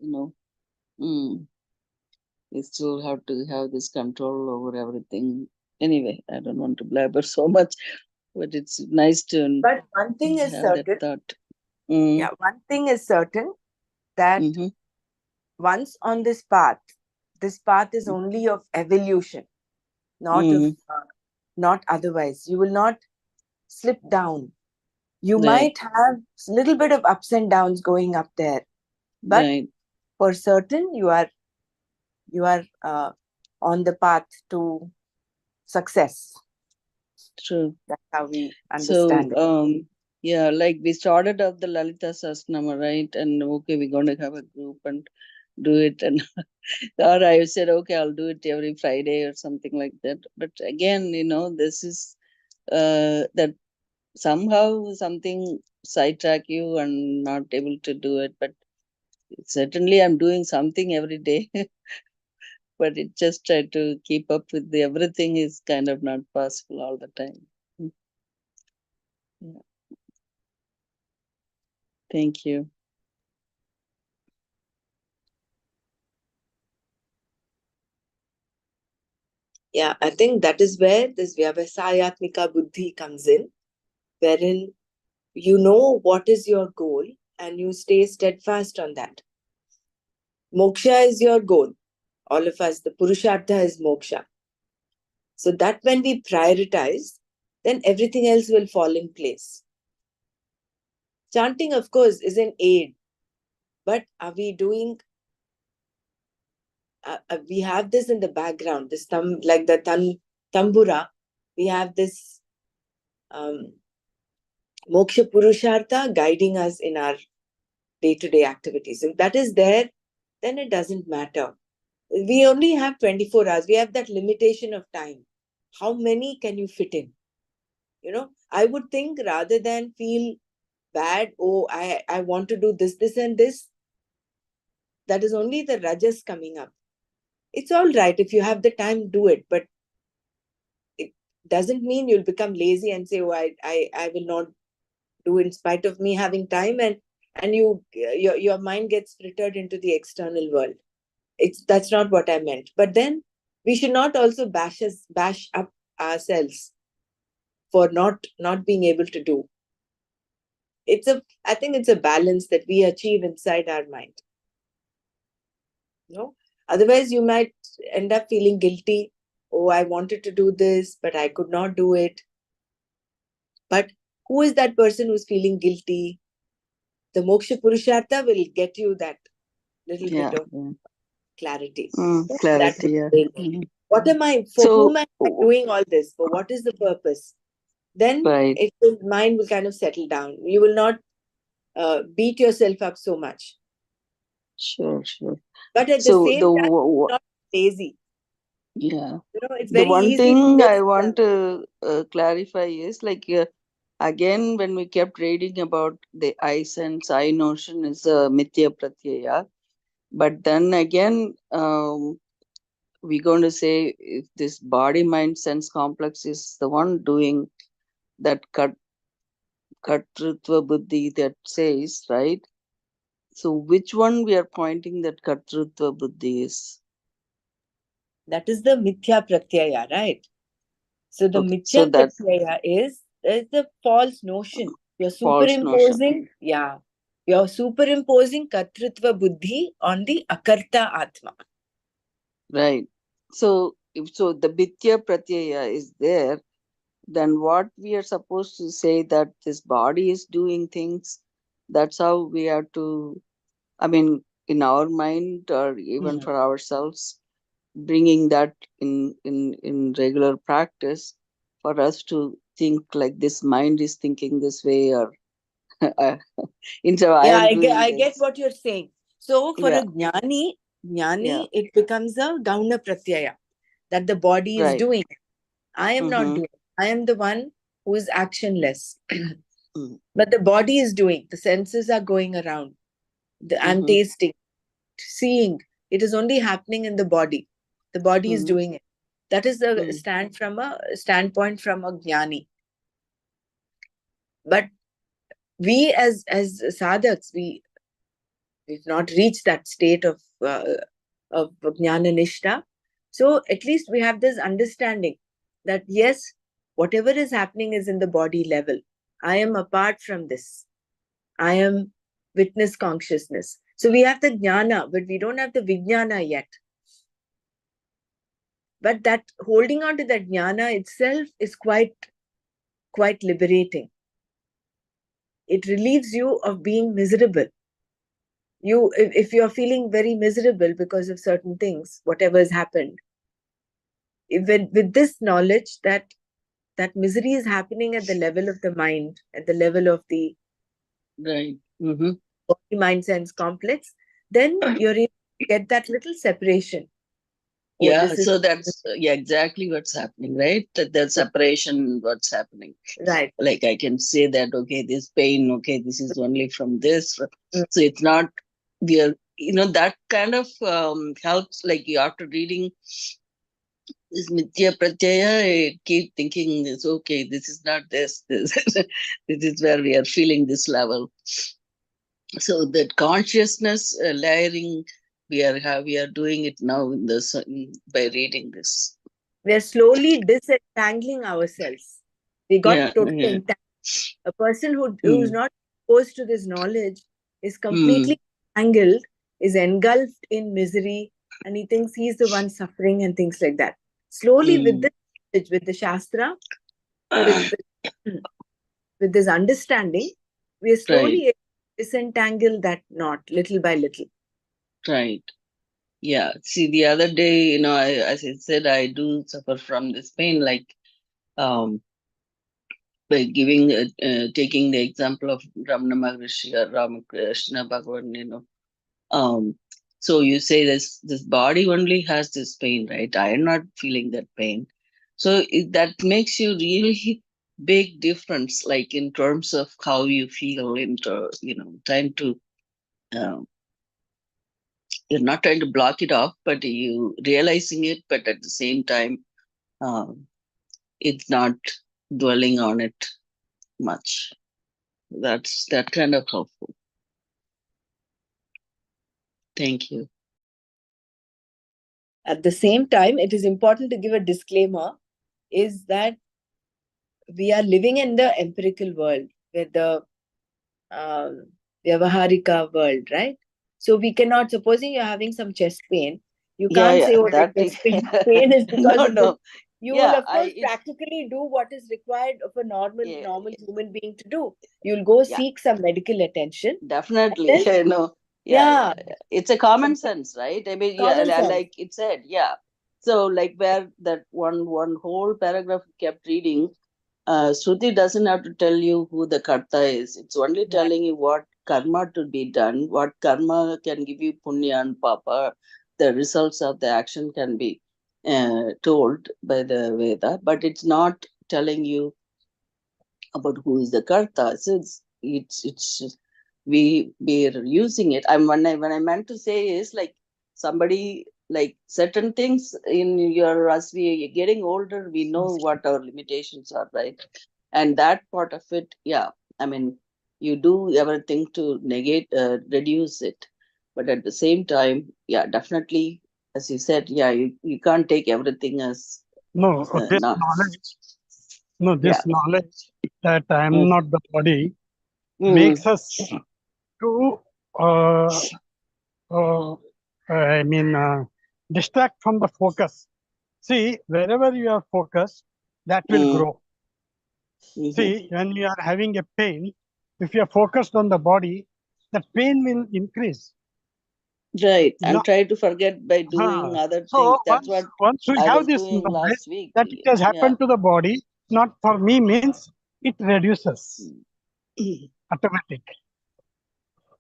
we still have to have this control over everything. Anyway, I don't want to blabber so much, but it's nice to But one thing is have that certain. thought. Yeah, one thing is certain that Mm-hmm. once on this path is only of evolution, not of Mm-hmm. not otherwise. You will not slip down. You Right. might have a little bit of ups and downs going up there, but Right. for certain you are on the path to success. True. That's how we So, understand it. yeah, like we started off the Lalita Sasnama, right? And okay, we're going to have a group and do it. And or I said, okay, I'll do it every Friday or something like that. But again, this is that somehow something sidetrack you and not able to do it. But certainly I'm doing something every day. But it just try to keep up with everything is kind of not possible all the time. Yeah. Thank you. Yeah, I think that is where this Vyavasayatmika Buddhi comes in, wherein you know what is your goal and you stay steadfast on that. Moksha is your goal. All of us, the Purushartha is moksha. So that when we prioritize, then everything else will fall in place. Chanting, of course, is an aid, but are we doing? We have this in the background. This like the tambura, we have this moksha purushartha guiding us in our day-to-day activities. If that is there, then it doesn't matter. We only have 24 hours. We have that limitation of time. How many can you fit in? I would think rather than feel bad, oh, I want to do this and this, that is only the rajas coming up. It's all right. If you have the time, do it. But it doesn't mean you'll become lazy and say, oh, I will not do in spite of me having time, and your mind gets frittered into the external world. That's not what I meant. But then we should not also bash up ourselves for not being able to do. I think it's a balance that we achieve inside our mind. Otherwise you might end up feeling guilty. Oh, I wanted to do this, but I could not do it. But who is that person who's feeling guilty? The moksha purushartha will get you that little bit of clarity. Clarity, yeah. What am I, for whom am I doing all this? For what is the purpose? Then the mind will kind of settle down. You will not beat yourself up so much. Sure. But at the same time, not lazy. Yeah. It's The very one easy thing to I want to clarify is like, again, when we kept reading about the I sense, I notion is a mithya pratyaya. But then again, we're going to say if this body mind sense complex is the one doing that kartrutva buddhi that says, right? So which one we are pointing that kartrutva buddhi is? That is the mithya pratyaya, right? So the Okay. So mithya that pratyaya is the false notion. You're false notion. superimposing, you're superimposing kartritva buddhi on the akarta atma. Right. So if so the Bhitya Pratyaya is there, then what we are supposed to say that this body is doing things, that's how we have to, I mean, in our mind or even for ourselves, bringing that in regular practice for us to think like this mind is thinking this way or instead of I Yeah, am I doing get this. what you're saying. So for Yeah, a jnani, yeah, it becomes a gauna pratyaya, that the body is right. doing. I am not Mm-hmm. doing. I am the one who is actionless. Mm, But the body is doing. The senses are going around. I'm mm-hmm. tasting, seeing. It is only happening in the body. The body is Mm-hmm. doing it. That is the Mm-hmm. standpoint from a jnani. But we as sadhaks, we've not reached that state of jnana nishta. So at least we have this understanding that yes, whatever is happening is in the body level. I am apart from this. I am witness consciousness. So we have the jnana, but we don't have the vijnana yet. But that holding on to that jnana itself is quite liberating. It relieves you of being miserable. If you're feeling very miserable because of certain things, whatever has happened, with this knowledge that misery is happening at the level of the mind, at the level of the Right. Mm-hmm. body mind sense complex, then you're able to get that little separation. Oh, Yeah, this is so that's yeah, exactly what's happening, right? That the separation, what's happening. right. Like I can say that, okay, this pain, okay, this is only from this. Mm. So it's not we are, that kind of helps. Like you after reading this Mithya Pratyaya, I keep thinking this, okay, this is not this, this, this is where we are feeling this level. So that consciousness layering, we are doing it now in this by reading this. We're slowly disentangling ourselves. We got Yeah, totally yeah. entangled. A person who's Mm, not exposed to this knowledge is mm, completely entangled, is engulfed in misery, and he thinks he's the one suffering and things like that. Slowly, with mm. this knowledge, with the Shastra, with this understanding, we are Right, slowly able to disentangle that knot little by little. right. Yeah. See, the other day, as I said, I do suffer from this pain, like um, by taking the example of Ramana Maharishi or Ramakrishna Bhagavan, Um, so you say this body only has this pain, right? I am not feeling that pain. So that makes you really big difference, like in terms of how you feel, trying to um, you're not trying to block it off, but you realizing it, but at the same time, um, it's not dwelling on it much. That's that kind of helpful. Thank you. At the same time, it is important to give a disclaimer is that we are living in the empirical world, where the Vyavaharika world, right? So we cannot, supposing you're having some chest pain, you Yeah, can't yeah, say, oh, the that chest pain is because no, of this. no. You will, Yeah, of course, it's practically do what is required of a yeah, normal human being to do. You'll go yeah. seek some medical attention. And Definitely, then, no, yeah, yeah, yeah, yeah. It's a common some sense, right? I mean, yeah, common sense. like it said, yeah. So, like where that one whole paragraph kept reading, Shruti doesn't have to tell you who the karta is. It's only Right. telling you what karma to be done, what karma can give you punya and papa. The results of the action can be told by the Veda, but it's not telling you about who is the karta. So it's just, we're using it. I'm when I meant to say is like somebody like certain things in your as we getting older, we know what our limitations are, right? And that part of it, yeah. I mean, you do everything to negate, reduce it, but at the same time, yeah, definitely. as you said, yeah, you can't take everything as No, this not. knowledge, no, Yeah. this knowledge that I am Mm. not the body Mm. makes us to, uh, I mean, distract from the focus. See, wherever you are focused, that will Mm. grow. Mhm. See, when you are having a pain, if you are focused on the body, the pain will increase. Right. You know? And try to forget by doing Uh, other so things. That's what once we I have was this doing knowledge last week. that it has Yeah. happened to the body, not for me means it reduces automatic.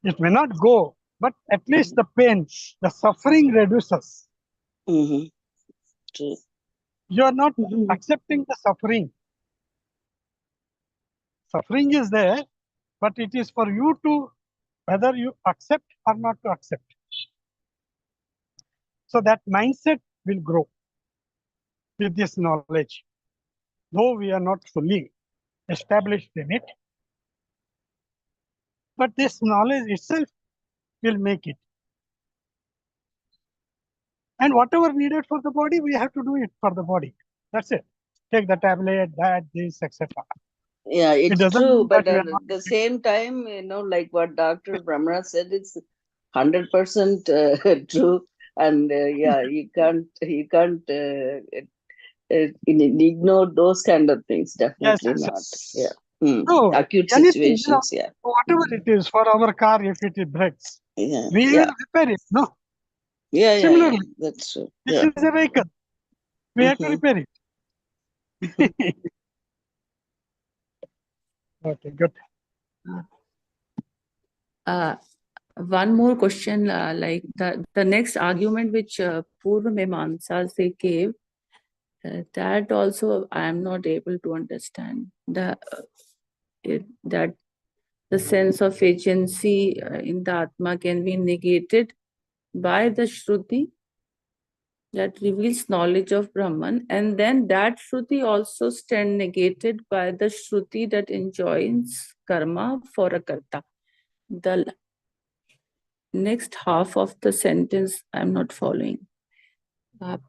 It may not go, but at least the pain, the suffering reduces. Mm-hmm. True. You are not Mhm. accepting the suffering. Suffering is there, but it is for you to whether you accept or not to accept. So that mindset will grow with this knowledge. Though we are not fully established in it, but this knowledge itself will make it. And whatever needed for the body, we have to do it for the body. That's it. Take the tablet, that, this, etc. Yeah, It it's doesn't true. mean that But we at are not. the same time, like what Dr. Brahmana said, it's 100% true. And yeah, you can't ignore those kind of things. Yes, Definitely yes, not. Yeah. yes. No, Acute anything, situations. Yeah. whatever it is for our car, if it breaks, Yeah. we Yeah. will repair it. No, Yeah. similarly, That's true. this Yeah. is a vehicle. We have to Mhm. repair it. Okay, good. Uh, one more question, like the next argument which Purva Mimamsas they gave, that also I am not able to understand. That the sense of agency in the Atma can be negated by the Shruti that reveals knowledge of Brahman, and then that Shruti also stand negated by the Shruti that enjoins karma for a karta. The next half of the sentence I'm not following.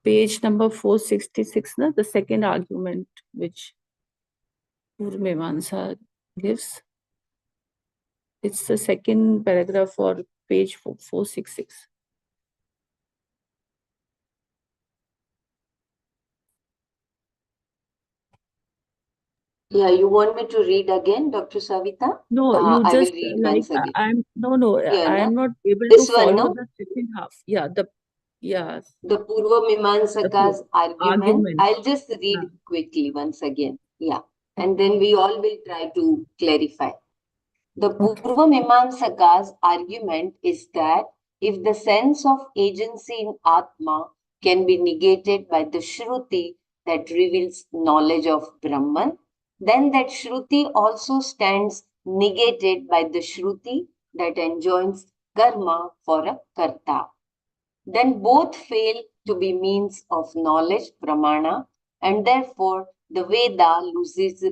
Page number 466, na, the second argument which Purmemansa gives. It's the second paragraph for page 466. Yeah, you want me to read again, Dr. Savita? No, you I will just read like once again. I'm no, Here, I na? am not able to This one, follow no? the second half. Yeah, the The two Mimansaka's argument. argument. I'll just read quickly once again. Yeah. And then we all will try to clarify. The Okay. Purva Mimamsaka's argument is that if the sense of agency in Atma can be negated by the Shruti that reveals knowledge of Brahman, then that Shruti also stands negated by the Shruti that enjoins karma for a karta. Then both fail to be means of knowledge, pramana, and therefore the Veda loses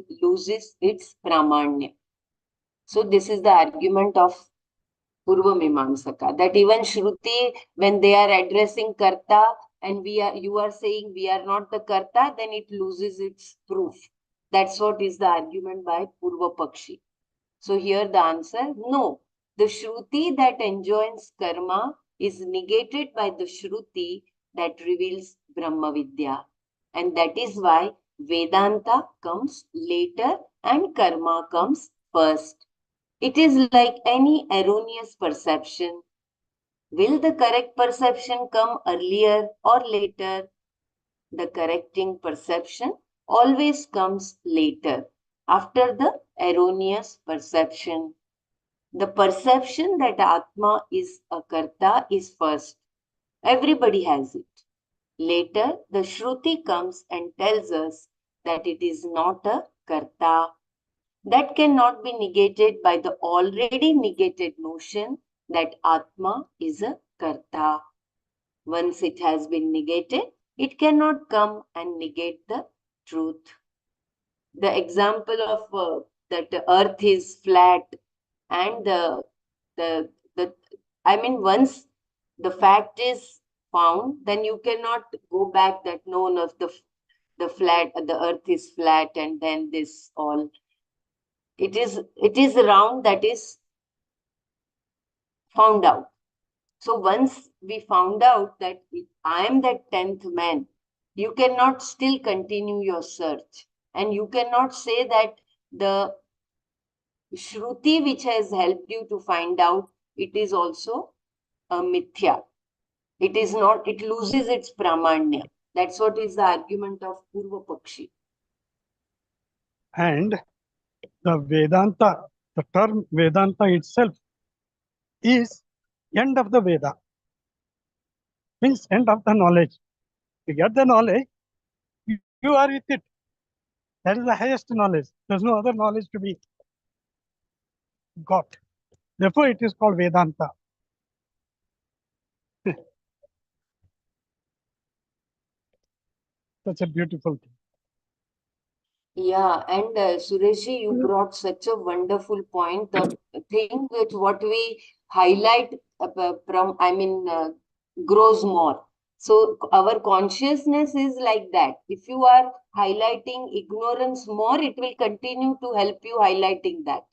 its pramanya. So this is the argument of Purva Mimamsaka, that even Shruti, when they are addressing Karta and you are saying we are not the Karta, then it loses its proof. That's what is the argument by Purva Pakshi. So here the answer, no. The Shruti that enjoins karma is negated by the Shruti that reveals Brahma Vidya. And that is why Vedanta comes later and karma comes first. It is like any erroneous perception. Will the correct perception come earlier or later? The correcting perception always comes later, after the erroneous perception. The perception that Atma is a Karta is first. Everybody has it. Later, the Shruti comes and tells us that it is not a Karta. That cannot be negated by the already negated notion that Atma is a Karta. Once it has been negated, it cannot come and negate the truth. The example of that the earth is flat and the I mean, once the fact is found, then you cannot go back that no, no, the earth is flat and then this all. It is round, that is found out. So once we found out that I am that 10th man, you cannot still continue your search. And you cannot say that the Shruti which has helped you to find out, it is also a mithya. It is not, it loses its pramanya. That's what is the argument of Purva Pakshi. And the Vedanta, the term Vedanta itself is end of the Veda, means end of the knowledge. You get the knowledge, you are with it. That is the highest knowledge. There's no other knowledge to be got. Therefore, it is called Vedanta. Such a beautiful thing. Yeah, and Sureshi, you brought such a wonderful point. The thing that what we highlight from, grows more. So our consciousness is like that. If you are highlighting ignorance more, it will continue to help you highlighting that.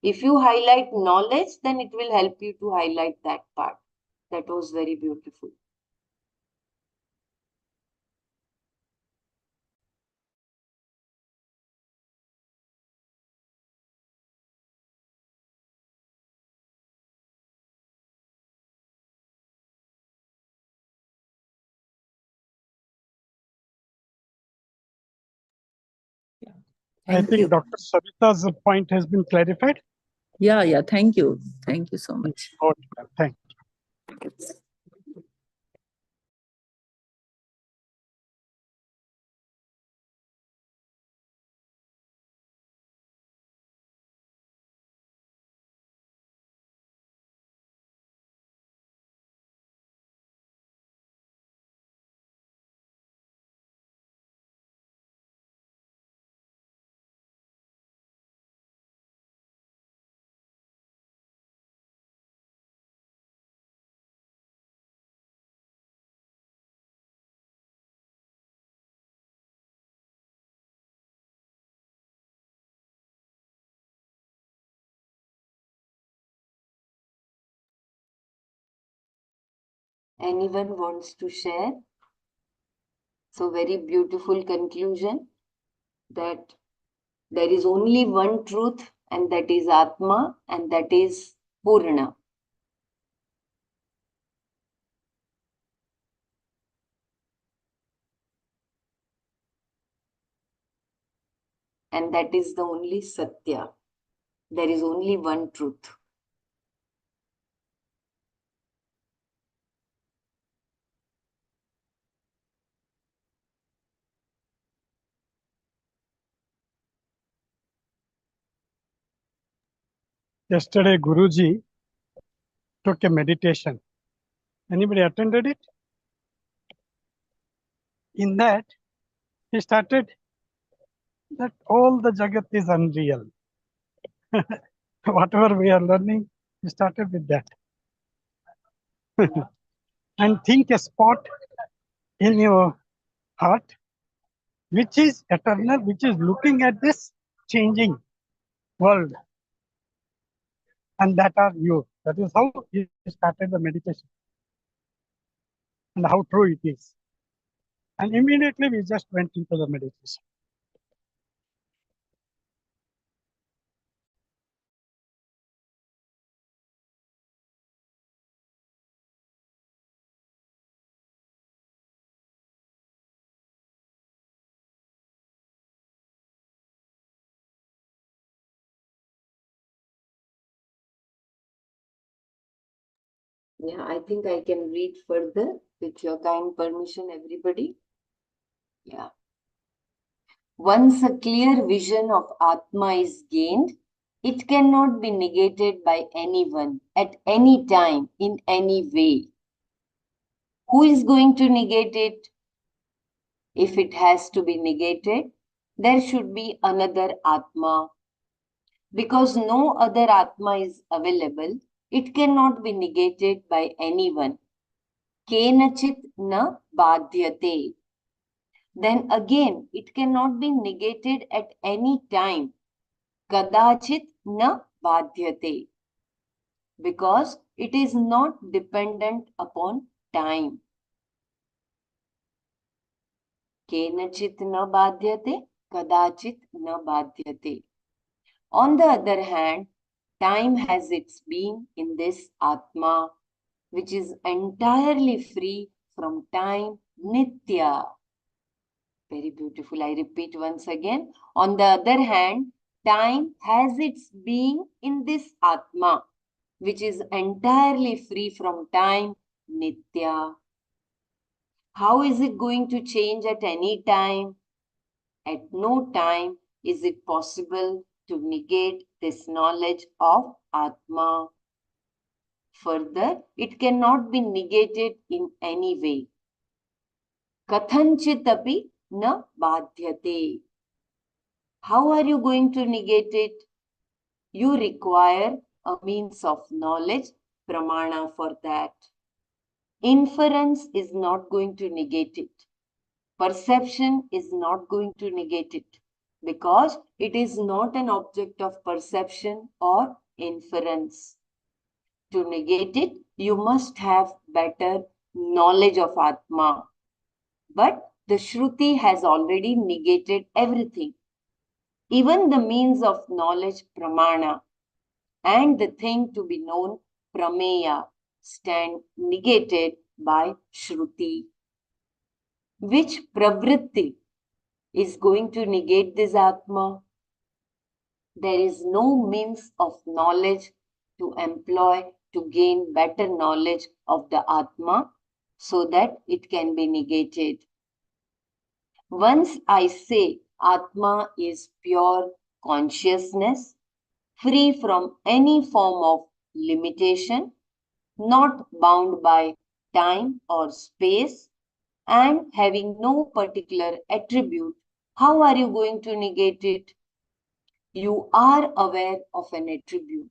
If you highlight knowledge, then it will help you to highlight that part. That was very beautiful. I Thank think you. Dr. Savita's point has been clarified. Yeah, thank you. Thank you so much. Okay, thank you. Anyone wants to share? So very beautiful conclusion that there is only one truth, and that is Atma, and that is Purna. And that is the only Satya. There is only one truth. Yesterday, Guruji took a meditation. Anybody attended it? In that, he started that all the Jagat is unreal. Whatever we are learning, he started with that. And think a spot in your heart which is eternal, which is looking at this changing world. And that are you. That is how he started the meditation. And how true it is. And immediately we just went into the meditation. Yeah, I think I can read further with your kind permission, everybody. Yeah. Once a clear vision of Atma is gained, it cannot be negated by anyone at any time in any way. Who is going to negate it? If it has to be negated, there should be another Atma. Because no other Atma is available, it cannot be negated by anyone. Kenachit na badhyate. Then again, it cannot be negated at any time. Kadachit na badhyate. Because it is not dependent upon time. Kenachit na badhyate, kadachit na badhyate. On the other hand, time has its being in this Atma, which is entirely free from time, Nitya. Very beautiful. I repeat once again. On the other hand, time has its being in this Atma, which is entirely free from time, Nitya. How is it going to change at any time? At no time is it possible to negate this knowledge of Atma. Further, it cannot be negated in any way. Kathanchitapi na badhyate. How are you going to negate it? You require a means of knowledge, pramana for that. Inference is not going to negate it. Perception is not going to negate it because it is not an object of perception or inference. To negate it, you must have better knowledge of Atma. But the Shruti has already negated everything. Even the means of knowledge, pramana, and the thing to be known, prameya, stand negated by Shruti. Which pravritti is going to negate this Atma? There is no means of knowledge to employ to gain better knowledge of the Atma so that it can be negated. Once I say Atma is pure consciousness, free from any form of limitation, not bound by time or space, and having no particular attribute, how are you going to negate it? You are aware of an attribute,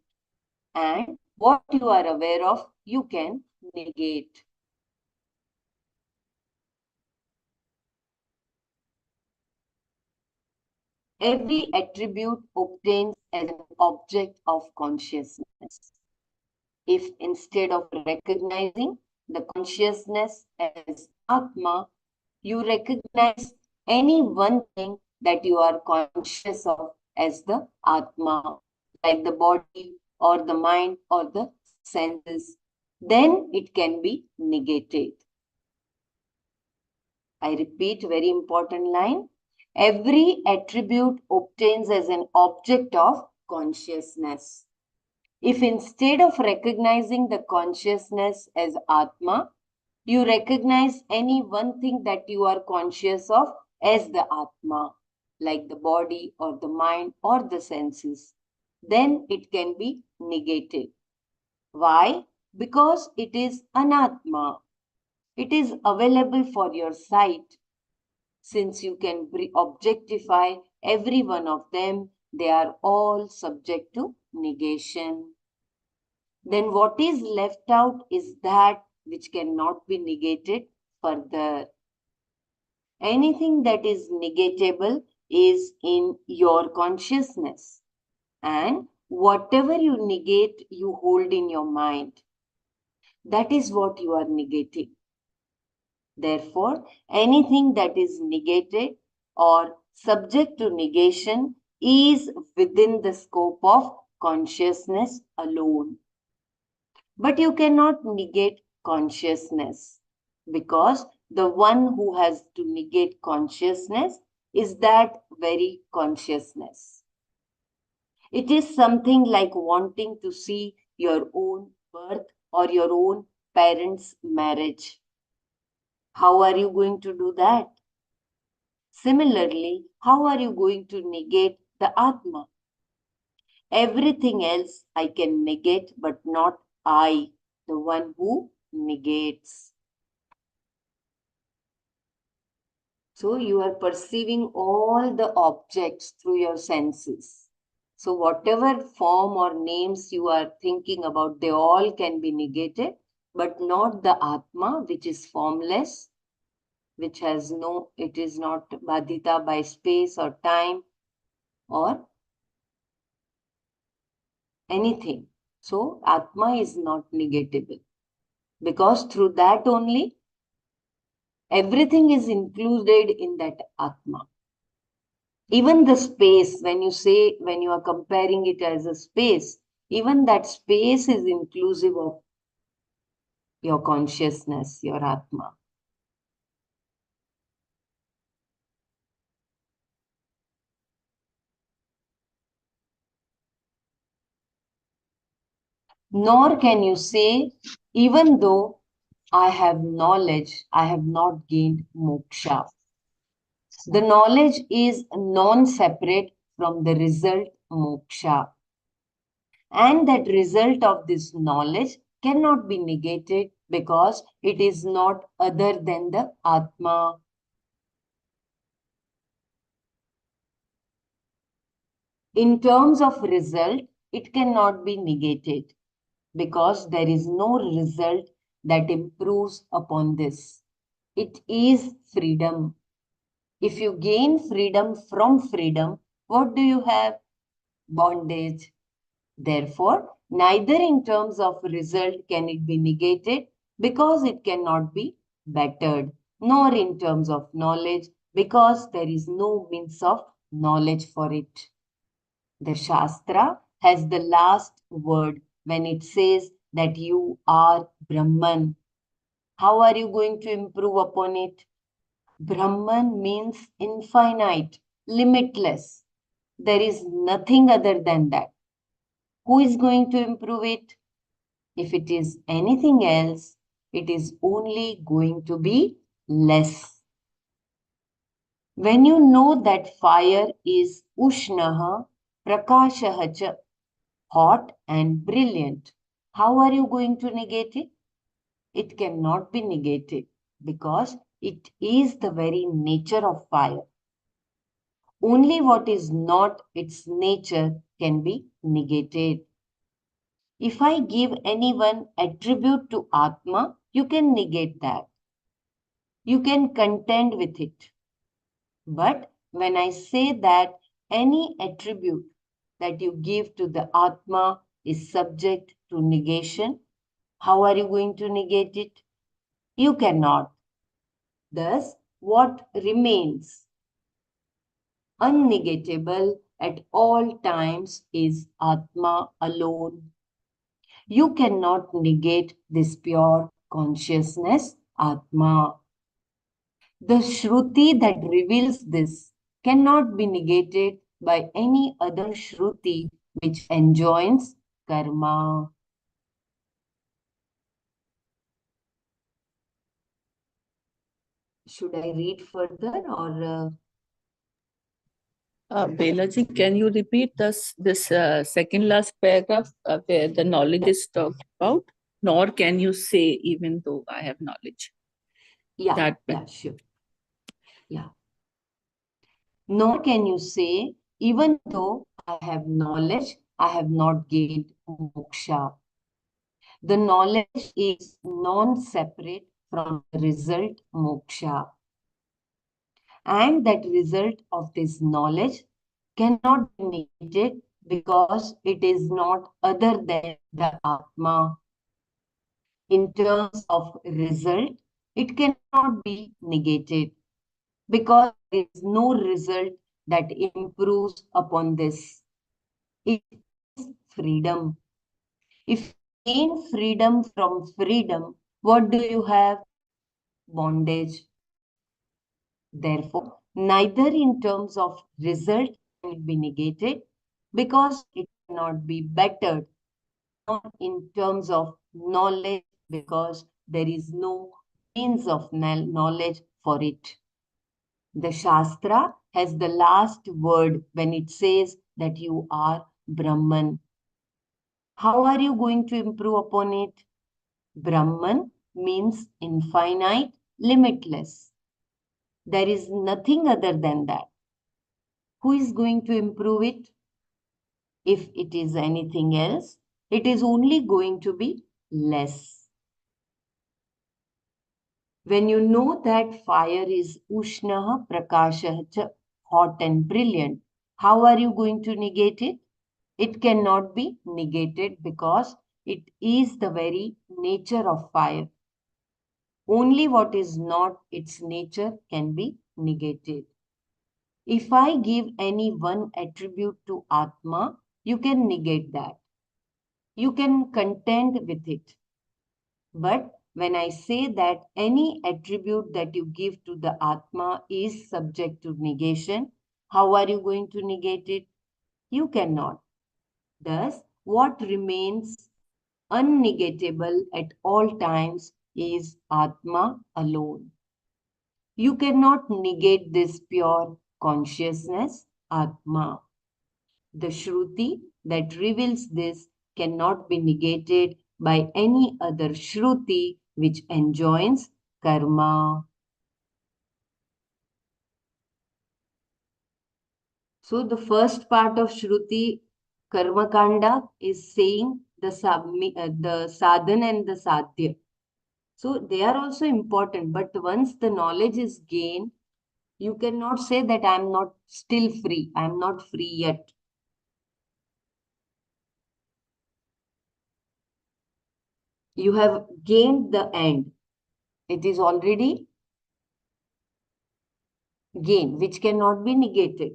and what you are aware of, you can negate. Every attribute obtains as an object of consciousness. If instead of recognizing the consciousness as Atma, you recognize any one thing that you are conscious of as the Atma, like the body or the mind or the senses, then it can be negated. I repeat, very important line. Every attribute obtains as an object of consciousness. If instead of recognizing the consciousness as Atma, you recognize any one thing that you are conscious of as the Atma, like the body or the mind or the senses, then it can be negated. Why? Because it is Anatma. It is available for your sight. Since you can objectify every one of them, they are all subject to negation. Then what is left out is that which cannot be negated further. Anything that is negatable is in your consciousness. And whatever you negate, you hold in your mind. That is what you are negating. Therefore, anything that is negated or subject to negation is within the scope of consciousness alone. But you cannot negate consciousness because the one who has to negate consciousness is that very consciousness. It is something like wanting to see your own birth or your own parents' marriage. How are you going to do that? Similarly, how are you going to negate the Atma? Everything else I can negate, but not I, the one who negates. So you are perceiving all the objects through your senses. So whatever form or names you are thinking about, they all can be negated but not the Atma, which is formless, which has no, it is not badhita by space or time or anything. So Atma is not negatable, because through that only everything is included in that Atma. Even the space, when you say, when you are comparing it as a space, even that space is inclusive of your consciousness, your Atma. Nor can you say, even though I have knowledge, I have not gained moksha. The knowledge is non-separate from the result moksha. And that result of this knowledge cannot be negated because it is not other than the Atma. In terms of result, it cannot be negated because there is no result that improves upon this. It is freedom. If you gain freedom from freedom, what do you have? Bondage. Therefore, neither in terms of result can it be negated because it cannot be bettered, nor in terms of knowledge because there is no means of knowledge for it. The Shastra has the last word when it says that you are Brahman. How are you going to improve upon it? Brahman means infinite, limitless. There is nothing other than that. Who is going to improve it? If it is anything else, it is only going to be less. When you know that fire is Ushnaha, Prakashaha cha, hot and brilliant, how are you going to negate it? It cannot be negated because it is the very nature of fire. Only what is not its nature can be negated. If I give anyone attribute to Atma, you can negate that. You can contend with it. But when I say that any attribute that you give to the Atma is subject to negation, how are you going to negate it? You cannot. Thus, what remains unnegatable at all times is Atma alone. You cannot negate this pure consciousness, Atma. The Shruti that reveals this cannot be negated by any other Shruti which enjoins karma. Should I read further or? Belaji, can you repeat this second last paragraph where the knowledge is talked about? Nor can you say, even though I have knowledge. Yeah, sure. Yeah. Nor can you say, even though I have knowledge, I have not gained moksha. The knowledge is non-separate from the result moksha. And that result of this knowledge cannot be negated because it is not other than the Atma. In terms of result, it cannot be negated because there is no result that improves upon this. It is freedom. If you gain freedom from freedom, what do you have? Bondage. Therefore, neither in terms of result can it be negated because it cannot be bettered, nor in terms of knowledge because there is no means of knowledge for it. The Shastra has the last word when it says that you are Brahman. How are you going to improve upon it? Brahman means infinite, limitless. There is nothing other than that. Who is going to improve it? If it is anything else, it is only going to be less. When you know that fire is Ushnaha Prakashah cha, hot and brilliant, how are you going to negate it? It cannot be negated because it is the very nature of fire. Only what is not its nature can be negated. If I give any one attribute to Atma, you can negate that. You can contend with it. But when I say that any attribute that you give to the Atma is subject to negation, how are you going to negate it? You cannot. Thus, what remains unnegatable at all times is Atma alone. You cannot negate this pure consciousness, Atma. The Shruti that reveals this cannot be negated by any other Shruti which enjoins karma. So the first part of Shruti Karma Kanda is saying the sadhan and the sadhya. So they are also important, but once the knowledge is gained, you cannot say that I am not still free. I am not free yet. You have gained the end. It is already gained, which cannot be negated.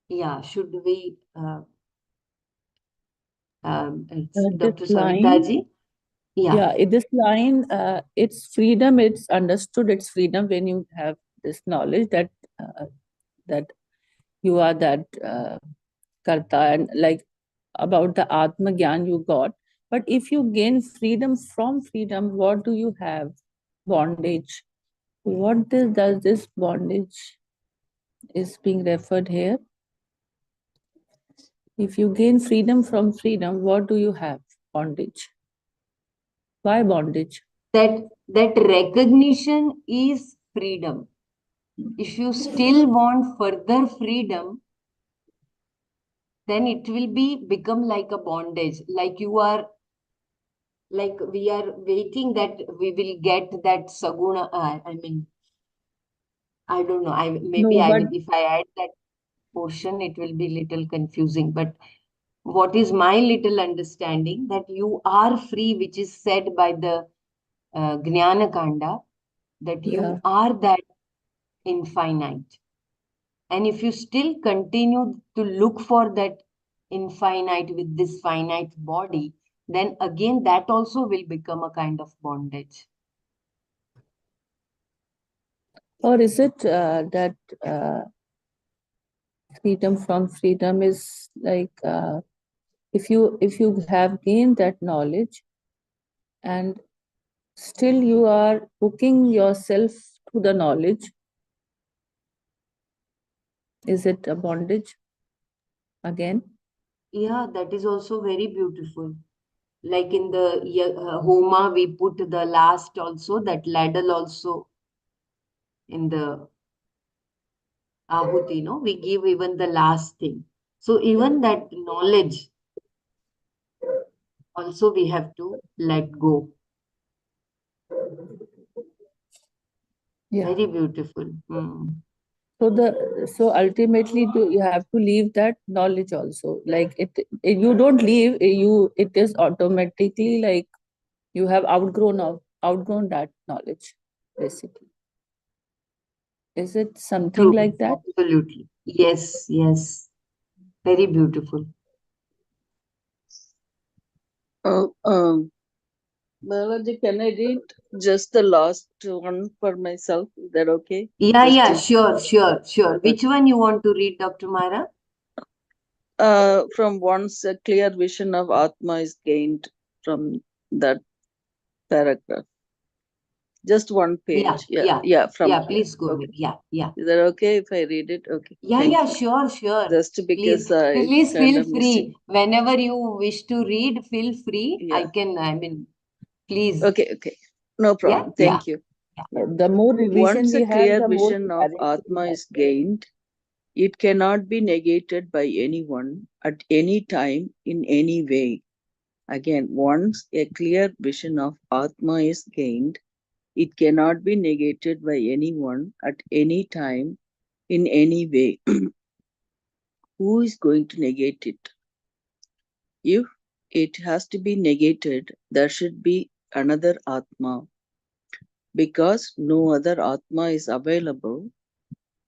Yeah, should we, Dr. This line, Savitaji? Yeah. this line, it's freedom. It's understood. It's freedom when you have this knowledge that that you are that karta, and like about the atma gyan you got. But if you gain freedom from freedom, what do you have? Bondage. What does this bondage is being referred here? If you gain freedom from freedom, what do you have? Bondage. Why bondage? That recognition is freedom. If you still want further freedom, then it will become like a bondage. Like you are, like we are waiting that we will get that saguna. I mean, I don't know. Maybe No, I but will, if I add that portion, it will be little confusing. But what is my little understanding that you are free, which is said by the Jnana Kanda, that you are that infinite. And if you still continue to look for that infinite with this finite body, then again that also will become a kind of bondage. or is it that freedom from freedom is like if you have gained that knowledge and still you are hooking yourself to the knowledge, is it a bondage again? Yeah, that is also very beautiful. Like in the Homa, we put the last also, that ladle also in the Ahuti, no? We give even the last thing. So even that knowledge also we have to let go. Yeah. Very beautiful. So ultimately you have to leave that knowledge also. Like you don't leave, it is automatically like you have outgrown that knowledge, basically. Is it something True, like that? absolutely. Yes, yes. Very beautiful. Balaji, can I read just the last one for myself? Is that okay? Yeah, Just yeah, to, sure. Which one you want to read, Dr. Mara? from once a clear vision of Atma is gained from that paragraph. Just one page. From here. Please go Okay. ahead. Yeah. Is that okay if I read it? Okay. Yeah, Thank you. sure. Just because it's Please kind feel of missing. free. Whenever you wish to read, feel free. Yeah. Please. Okay. No problem. Yeah. Thank you. The more revision Once we a have, clear the more vision of clarity we Atma have. is gained, It cannot be negated by anyone at any time in any way. Again, once a clear vision of Atma is gained, it cannot be negated by anyone at any time in any way. Who is going to negate it? If it has to be negated, there should be another Atma. Because no other Atma is available,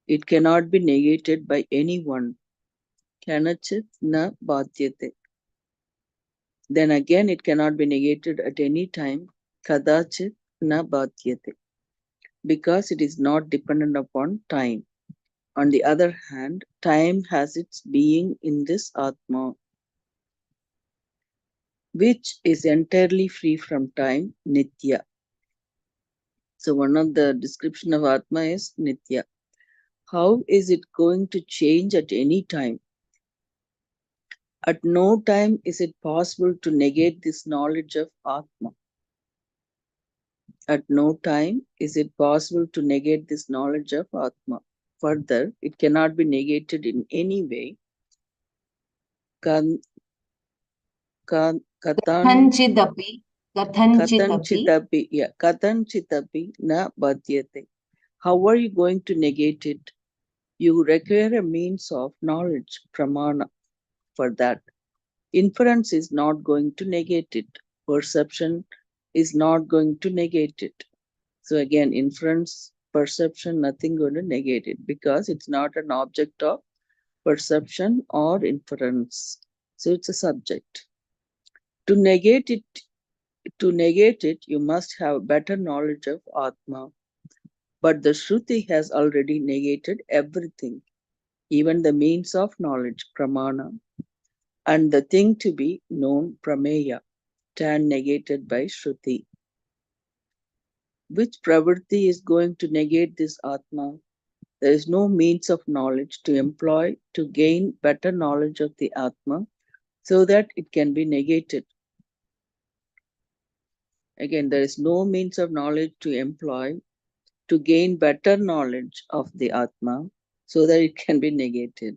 it cannot be negated by anyone. Kanachit na bhatyate. Then again, it cannot be negated at any time. Kadachit na bhatyate. Because it is not dependent upon time. On the other hand, time has its being in this Atma, which is entirely free from time, Nitya. So one of the description of Atma is Nitya. How is it going to change at any time? At no time is it possible to negate this knowledge of Atma. At no time is it possible to negate this knowledge of Atma. Further, it cannot be negated in any way. Kan, kan, katan, Kathanchidapi, kathanchidapi, katanchitapi na badhyate. How are you going to negate it? You require a means of knowledge, pramana, for that. Inference is not going to negate it. Perception is not going to negate it. So again, inference, perception, nothing going to negate it because it's not an object of perception or inference. So it's a subject. To negate it, you must have better knowledge of Atma. But the Shruti has already negated everything, even the means of knowledge, pramana, and the thing to be known, prameya, tan negated by Shruti. Which pravritti is going to negate this Atma? There is no means of knowledge to employ to gain better knowledge of the Atma so that it can be negated. Again, there is no means of knowledge to employ to gain better knowledge of the Atma so that it can be negated.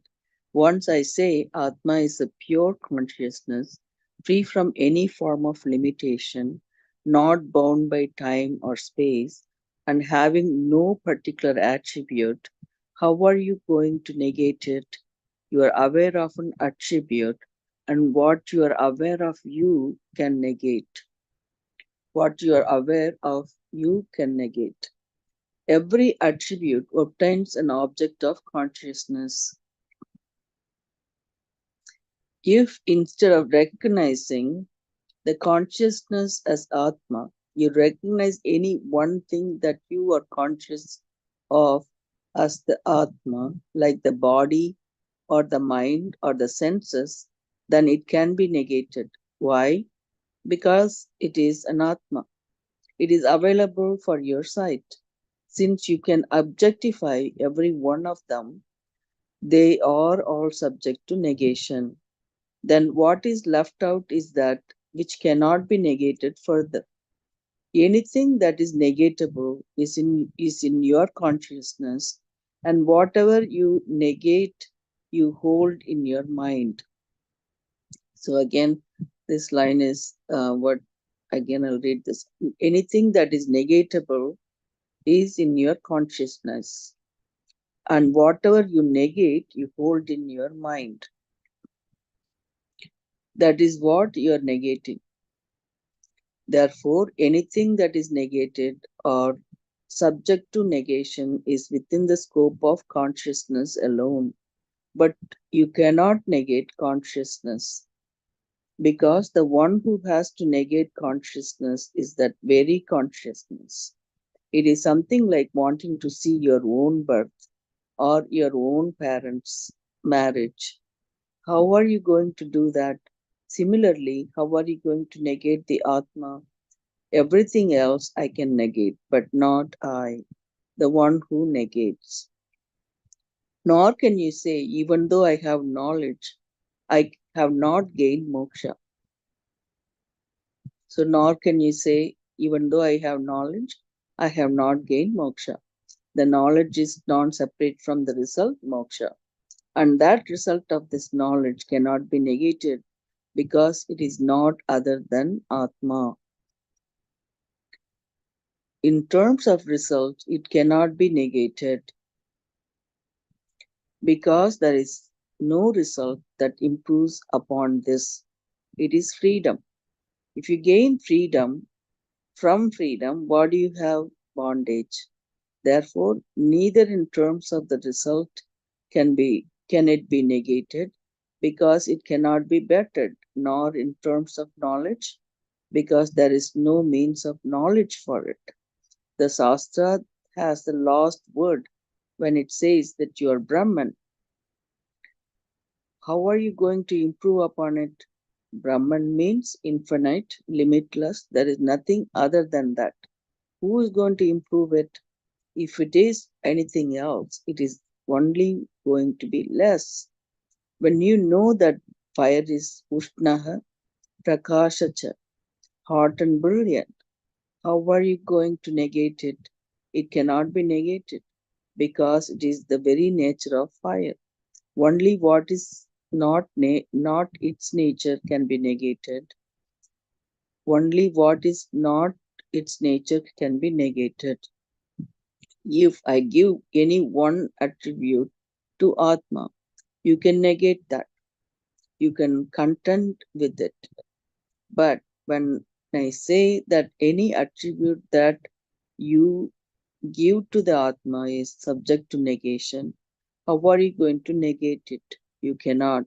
Once I say Atma is a pure consciousness, free from any form of limitation, not bound by time or space, and having no particular attribute, how are you going to negate it? You are aware of an attribute, and what you are aware of you can negate. What you are aware of you can negate. Every attribute obtains an object of consciousness. If instead of recognizing the consciousness as Atma, you recognize any one thing that you are conscious of as the Atma, like the body or the mind or the senses, then it can be negated. Why? Because it is an Atma. It is available for your sight. Since you can objectify every one of them, they are all subject to negation. Then what is left out is that which cannot be negated further. Anything that is negatable is in your consciousness, and whatever you negate, you hold in your mind. So again, this line is what, again, I'll read this. Anything that is negatable is in your consciousness, and whatever you negate, you hold in your mind. That is what you are negating. Therefore, anything that is negated or subject to negation is within the scope of consciousness alone. But you cannot negate consciousness, because the one who has to negate consciousness is that very consciousness. It is something like wanting to see your own birth or your own parents' marriage. How are you going to do that? Similarly, how are you going to negate the Atma? Everything else I can negate, but not I, the one who negates. Nor can you say, even though I have knowledge, I have not gained moksha. So, nor can you say, even though I have knowledge, I have not gained moksha. The knowledge is non separate from the result, moksha. And that result of this knowledge cannot be negated because it is not other than Atma. In terms of result, it cannot be negated because there is no result that improves upon this. It is freedom. If you gain freedom, from freedom, what do you have? Bondage. Therefore, neither in terms of the result can it be negated because it cannot be bettered, nor in terms of knowledge because there is no means of knowledge for it. The Shastra has the last word when it says that you are Brahman. How are you going to improve upon it? Brahman means infinite, limitless. There is nothing other than that. Who is going to improve it? If it is anything else, it is only going to be less. When you know that fire is Ushnaha, Prakashacha, hot and brilliant, how are you going to negate it? It cannot be negated because it is the very nature of fire. Only what is not its nature can be negated. Only what is not its nature can be negated. If I give any one attribute to Atma, you can negate that. You can contend with it. But when I say that any attribute that you give to the Atma is subject to negation, how are you going to negate it? You cannot.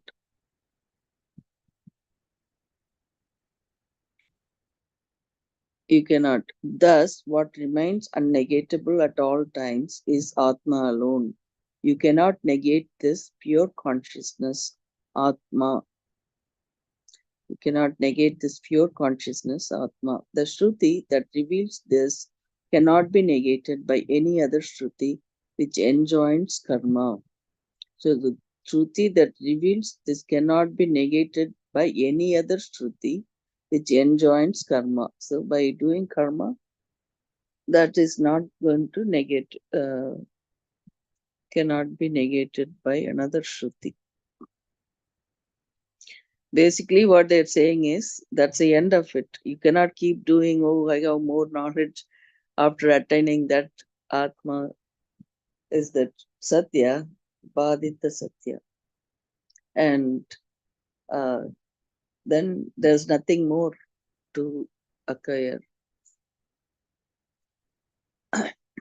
You cannot. Thus, what remains unnegatable at all times is Atma alone. You cannot negate this pure consciousness, Atma. You cannot negate this pure consciousness, Atma. The Shruti that reveals this cannot be negated by any other Shruti which enjoins karma. So the Shruti that reveals this cannot be negated by any other Shruti which enjoins karma. So by doing karma, that is not going to negate, cannot be negated by another Shruti. Basically, what they're saying is that's the end of it. You cannot keep doing, oh, I have more knowledge after attaining that Atma is that Satya, Badita Satya. And then there's nothing more to acquire.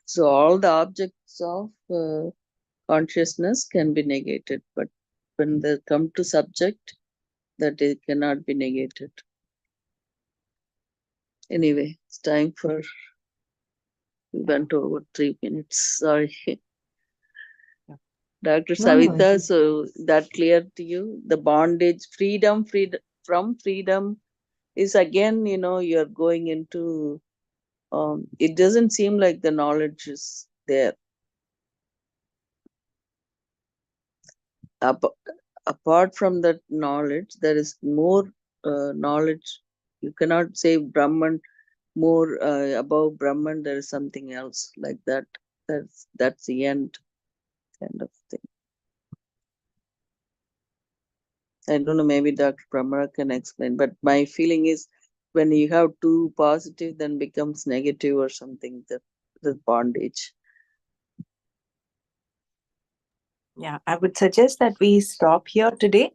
So all the objects of consciousness can be negated, but when they come to subject, that it cannot be negated. Anyway, it's time for, we went over 3 minutes, sorry. Dr. Savita, so that clear to you? The bondage, freedom from freedom is again, you're going into, it doesn't seem like the knowledge is there. Apart from that knowledge, there is more knowledge. You cannot say Brahman more above Brahman, there is something else like that. That's the end kind of thing. I don't know, maybe Dr. Pramara can explain, but my feeling is when you have too positive, then becomes negative or something, the bondage. Yeah, I would suggest that we stop here today.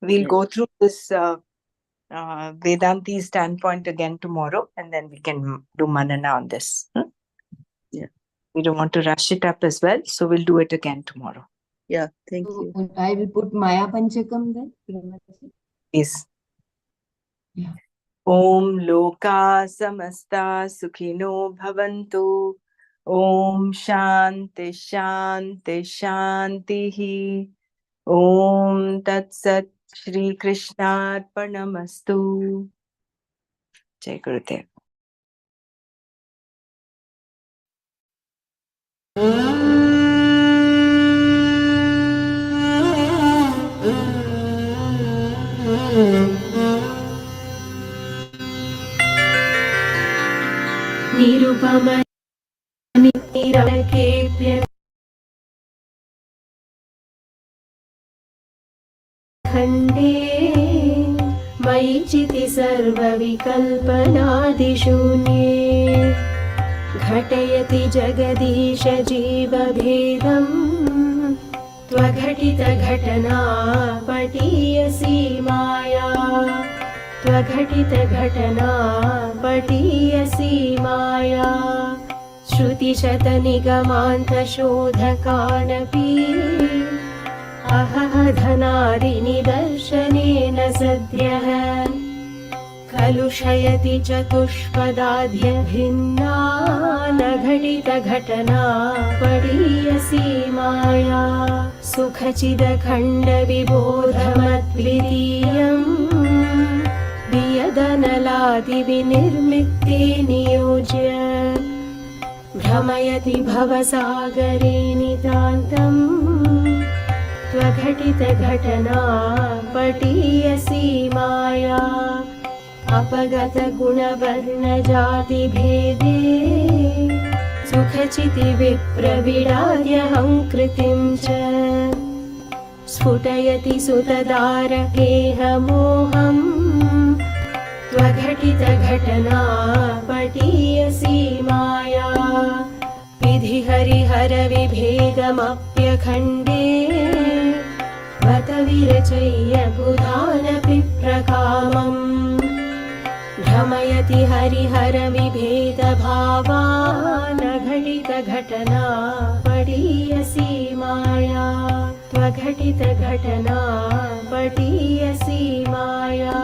We'll go through this Vedanti standpoint again tomorrow, and then we can do Manana on this. Yeah. We don't want to rush it up as well, so we'll do it again tomorrow. Yeah, thank you. I will put Maya Panchakam then. Please. Yeah. Om Loka Samasta Sukhino Bhavantu. Om Shanti Shanti Shanti. Om Tat Sat Shri Krishna Arpanamastu. Jai Gurudev. Nirupama Nirake विचिति सर्वविकल्पनादिशून्ये घटयति Jagdish जीवभेदम् त्वघटितघटना पटीयसी माया त्वघटितघटना पटीयसी माया श्रुतिशतनिगमान्तशोधकानपि अहह धनादिनिदर्शनेन सद्यः कलुषयति चतुष्पदाद्यभिन्ना न घटितघटना पडीयसी माया सुखचिदखण्डविबोधमद्वितीयम् वियदनलादिविनिर्मित्ते नियोज्य भ्रमयति भवसागरे नितान्तम् त्वघटितघटना पटीयसी माया अपगतगुणवर्णजातिभेदे सुखचितिविप्रविडाद्यहङ्कृतिं च स्फुटयति सुतदारकेहमोहम् त्वघटितघटना पटीयसी माया विधिहरिहरविभेदमप्यखण्डे बत विरचय्य बुधानपि प्रकामम् भ्रमयति हरिहरविभेदभावान् घटितघटना पटीयसी माया त्वघटितघटना पटीयसी माया